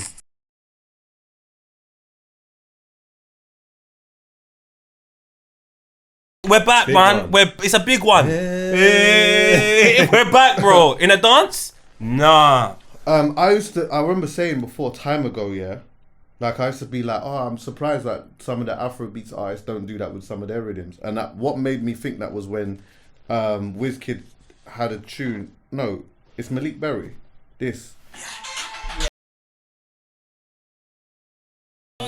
We're back, Big man. one. It's a big one. Hey. Hey, we're back, bro. In a dance? Nah. I remember saying before, time ago, yeah. Like I used to be like, oh, I'm surprised that some of the Afrobeats artists don't do that with some of their rhythms. And that what made me think that was when Wizkid had a tune. No, it's Malik Berry. This.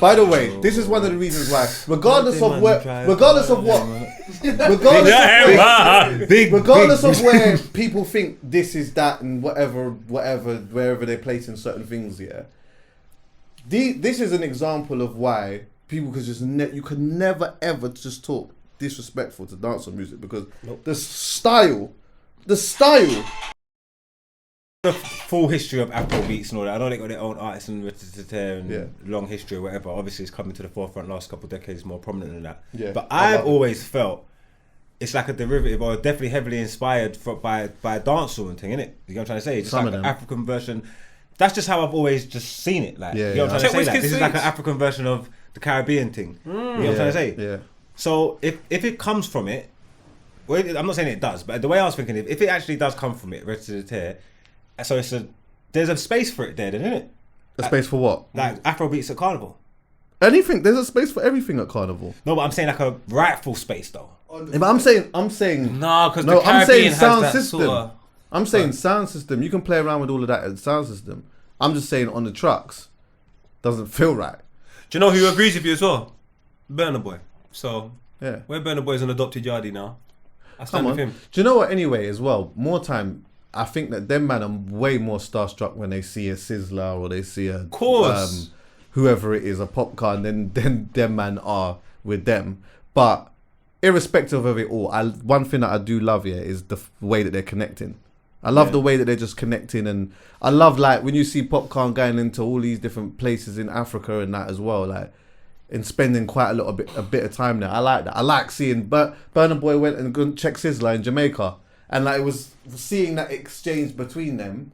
By the way, this is one of the reasons why, regardless of where, regardless of what, regardless of where people think this is that and whatever, wherever they place in certain things, yeah. This is an example of why people could just you could never ever just talk disrespectful to dancehall music because the style. The full history of Afrobeats and all that. I know they got their own artists and Yeah. long history or whatever. Obviously, it's coming to the forefront last couple of decades, more prominent than that. Yeah, But I I've love it. always felt it's like a derivative or definitely heavily inspired by dancehall and thing, innit? You know what I'm trying to say? Just Some like of an them. African version. That's just how I've always just seen it. Like, Yeah, you know what I'm yeah. trying to say? Check Like, this is Wizkid like an Sings. African version of the Caribbean thing. You know what I'm trying to say? Yeah. So if it comes from it, well, I'm not saying it does, but the way I was thinking, if it actually does come from it, Red to the Tear, so there's a space for it there, then, isn't it? A space for what? Like Afrobeats at Carnival. Anything. There's a space for everything at Carnival. No, but I'm saying like a rightful space though. Yeah, but I'm saying. Nah, because No, the I'm saying Caribbean has sound that system. sorta. I'm saying sound system. You can play around with all of that at the sound system. I'm just saying on the trucks, doesn't feel right. Do you know who agrees with you as well? Burna Boy. So, Yeah. where Burna Boy is an adopted yardie now. I stand Come with on. him. Do you know what? Anyway, as well, more time. I think that them man are way more starstruck when they see a Sizzler or they see a Course. whoever it is, a popcorn. Then them man are with them. But irrespective of it all, one thing that I do love here is the way that they're connecting. I love the way that they're just connecting, and I love like when you see popcorn going into all these different places in Africa and that as well, like and spending quite a bit of time there. I like that. I like seeing Burna Boy went and checked Sizzler in Jamaica, and like it was seeing that exchange between them.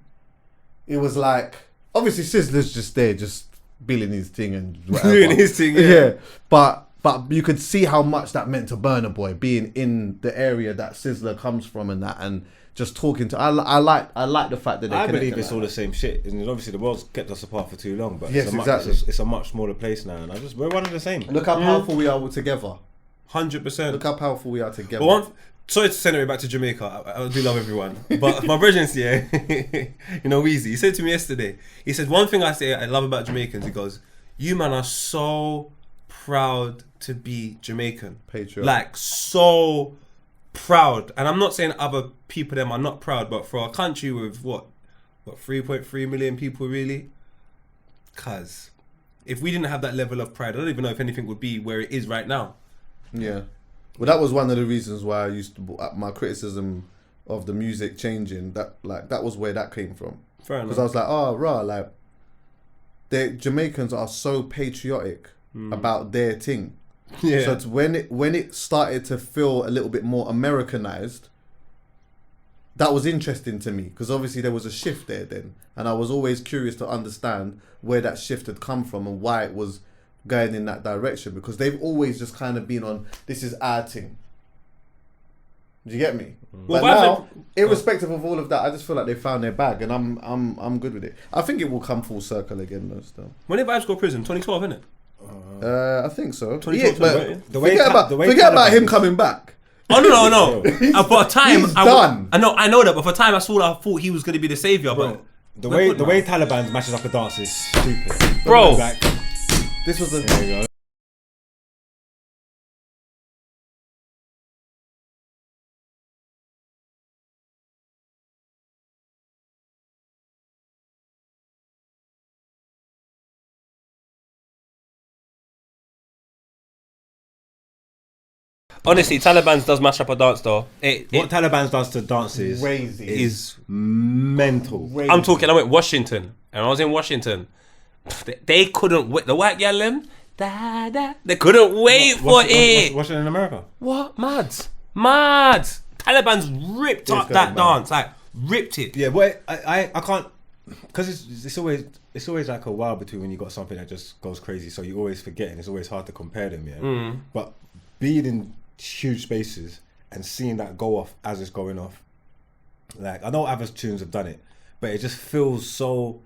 It was like obviously Sizzler's just there, just billing his thing and whatever. Doing his thing, yeah. yeah. But you could see how much that meant to Burna Boy being in the area that Sizzler comes from and that, and just talking to. I like the fact that they. I believe connected it's like all that. the same shit. And obviously the world's kept us apart for too long, but Yes, it's a exactly. it's a much smaller place now, and we're one of the same. Look how powerful we are together. 100%. Look how powerful we are together. But sorry to send it back to Jamaica. I do love everyone. But my brethren's here, you know, Weezy. He said to me yesterday, he said, one thing I love about Jamaicans, he goes, you man are so proud to be Jamaican. Patriot. Like, so proud. And I'm not saying other people them are not proud, but for a country with what 3.3 million people really? Cuz if we didn't have that level of pride, I don't even know if anything would be where it is right now. Yeah. Well, that was one of the reasons why I used to my criticism of the music changing. That was where that came from. Fair enough. Because I was like, oh, rah, like the Jamaicans are so patriotic about their thing. Yeah. So it's when it started to feel a little bit more Americanized, that was interesting to me because obviously there was a shift there then, and I was always curious to understand where that shift had come from and why it was going in that direction, because they've always just kind of been on, this is our thing. Do you get me? Well, But now, irrespective of all of that, I just feel like they found their bag, and I'm good with it. I think it will come full circle again though. Still, When did Vibes go prison? 2012, innit? I think so. 2012, But right? forget about him coming back. Oh no! For a time, He's done. I know that, but for a time, I thought he was going to be the savior. But The way Taliban matches up a dance is stupid. Bro. Back. This was the. There you go. honestly, Taliban's does mash up a dance though. What Taliban's does to dances Crazy. is mental. I'm talking. I went Washington, and I was in Washington. They couldn't wait. The white gal them, they couldn't wait for it. What's in America? What? Mad. Taliban's ripped up that dance, like ripped it. Yeah, but I can't, because it's always like a while between when you got something that just goes crazy, so you always forget, and it's always hard to compare them. Yeah, but being in huge spaces and seeing that go off as it's going off, like I know other tunes have done it, but it just feels so,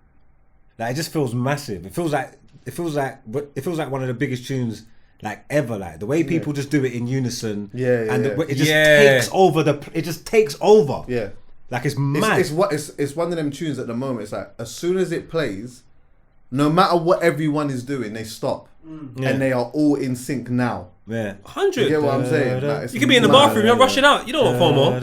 like it just feels massive. It feels like one of the biggest tunes like ever. Like the way people just do it in unison. It just takes over it just takes over. Yeah. Like it's mad. It's one of them tunes at the moment. It's like as soon as it plays, no matter what everyone is doing, they stop and they are all in sync now. Yeah, 100. You get what I'm saying? Like, You could be in the bathroom, you're rushing out. You don't want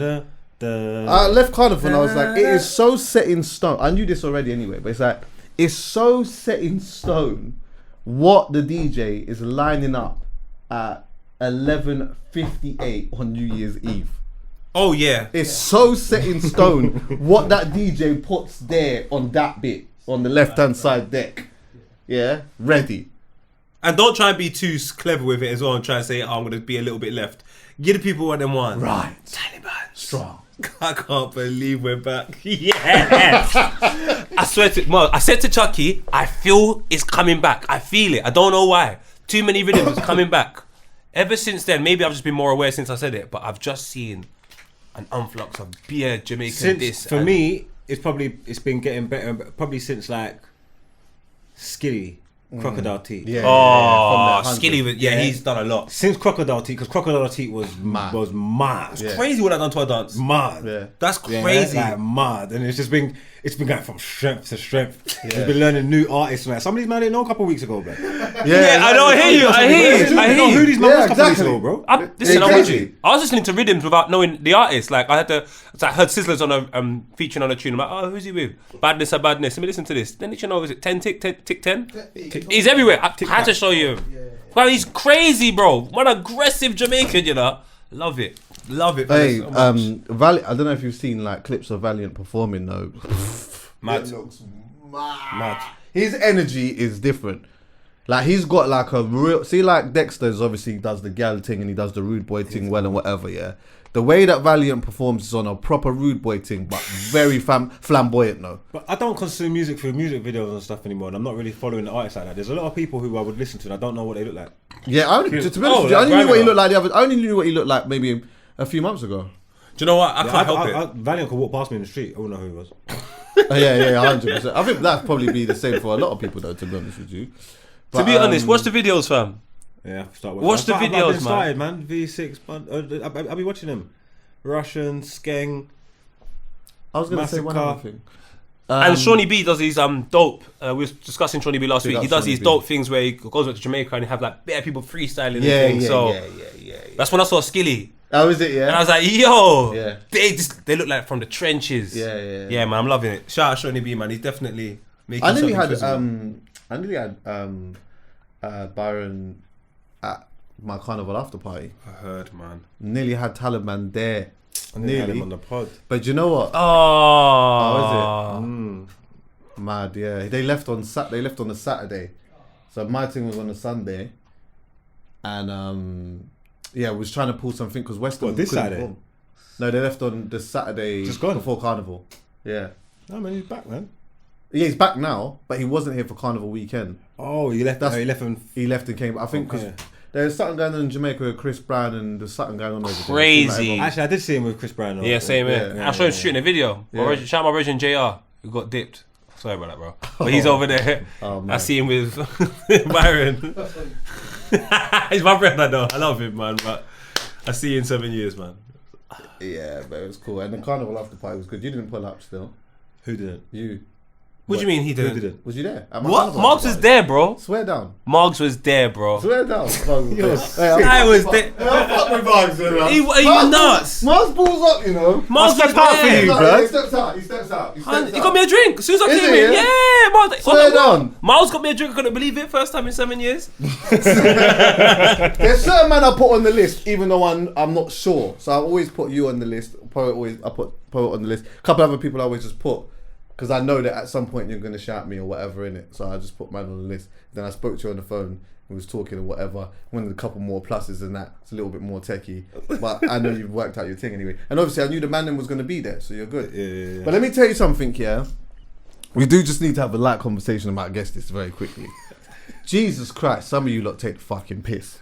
FOMO. I left Carnival and I was like, it is so set in stone. I knew this already anyway, but it's like it's so set in stone what the DJ is lining up at 11:58 on New Year's Eve. Oh yeah. It's so set in stone what that DJ puts there on that bit on the left hand side deck. Yeah, ready. And don't try and be too clever with it as well and try and say, I'm going to be a little bit left. Give the people what they want. Right. Taliban. Strong. I can't believe we're back. Yes. I swear I said to Chuckie, I feel it's coming back. I feel it. I don't know why. Too many rhythms coming back. Ever since then, maybe I've just been more aware since I said it, but I've just seen an influx of beer Jamaican diss. For me, it's been getting better, probably since like Skilly, Crocodile Teeth. Yeah. Oh, from that Skilly, 100. he's done a lot. Since Crocodile Teeth, because Crocodile Teeth was mad. Yeah. Crazy what I done to a dance. Mad. Yeah. That's crazy. Like mad. And it's been going from strength to strength. It's been learning new artists, man. Some of these man didn't know a couple of weeks ago, bro. Yeah, I know. I hear you. I hear you. Who these man was a couple of weeks exactly. ago, bro? I'm with you. I was listening to rhythms without knowing the artist. Like I heard Sizzlers on a featuring on a tune. I'm like, oh, who's he with? Badness or badness. Let me listen to this. Then you know, is it 10 tick 10? He's everywhere. I had to show you. Well, he's crazy, bro. One aggressive Jamaican, you know. Love it. Hey, so much. I don't know if you've seen like clips of Valiant performing though. Mad. It looks mad. His energy is different. Like he's got like a real. See, like Dexter's obviously does the gal thing and he does the rude boy thing well and whatever. Yeah, the way that Valiant performs is on a proper rude boy thing, but very flamboyant though. But I don't consume music for music videos and stuff anymore, and I'm not really following the artists like that. There's a lot of people who I would listen to, and I don't know what they look like. Yeah, to be honest with you, I only knew what he looked like. I only knew what he looked like maybe a few months ago. Do you know what? I can't help it. Valiant could walk past me in the street. I wouldn't know who he was. Yeah, 100%. I think that'd probably be the same for a lot of people though, to be honest with you. But, to be honest, watch the videos, fam. Yeah, watch the videos, man. Started, man. V6, I'll be watching them. Russian, Skeng. I was going to say one other thing. And Shawnee B does these dope. We were discussing Shawnee B last week. He does Shawnee these B. dope things where he goes back to Jamaica and he have like bare people freestyling. Yeah, and things. That's when I saw Skilly. Oh, is it? Yeah. And I was like, yo, Yeah. they look like from the trenches. Yeah, man, I'm loving it. Shout out Shawnee B, man. He's definitely making I nearly something had visible. I nearly had Byron at my Carnival after party. I heard, man. Nearly had Taliban there. I nearly had him Nearly. on the pod. But you know what? Oh, Mad, yeah. They left on They left on a Saturday, so my thing was on a Sunday, and was trying to pull something because Western. What, this couldn't Saturday? perform. No, they left on the Saturday Just gone? before Carnival. Yeah, No, man, he's back, man. yeah, he's back now, but he wasn't here for Carnival weekend. Oh, you left. He left him. He left and came. I think because Okay. there's something going on in Jamaica with Chris Brown, and there's something going on over there. Crazy. Actually, I did see him with Chris Brown. yeah, same here. Yeah, I saw him shooting a video. Yeah. Shout out my brother JR, who got dipped. Sorry about that, bro. But he's over there. Oh, man. I see him with Byron. He's my brother, though. I love him, man. But I see you in 7 years, man. Yeah, but it was cool. And the Carnival after party was good. You didn't pull up still. Who didn't? You. What do you mean he Who didn't? didn't? Was you there? At my What? Carnival Margs after was party? there, bro. Swear down. Margs was there, bro. Swear down. I was there. Fuck with Margs, man. Are you nuts? Margs balls up, you know. Margs was out for there. you, He blood. steps out. He steps out. He He steps got out. me a drink as soon as I Is came it, in. yeah? Yeah, Margs. Swear down. Margs got me a drink. I couldn't believe it. First time in 7 years. There's certain men I put on the list, even though I'm not sure. So I always put you on the list. I put Poet on the list. A couple other people I always just put because I know that at some point you're gonna shout me or whatever in it. So I just put man on the list. Then I spoke to you on the phone. We was talking or whatever. Wanted a couple more pluses than that. It's a little bit more techie, but I know you've worked out your thing anyway. And obviously I knew the man then was gonna be there, so you're good. Yeah. But let me tell you something, yeah. We do just need to have a light conversation about guest this very quickly. Jesus Christ, some of you lot take the fucking piss.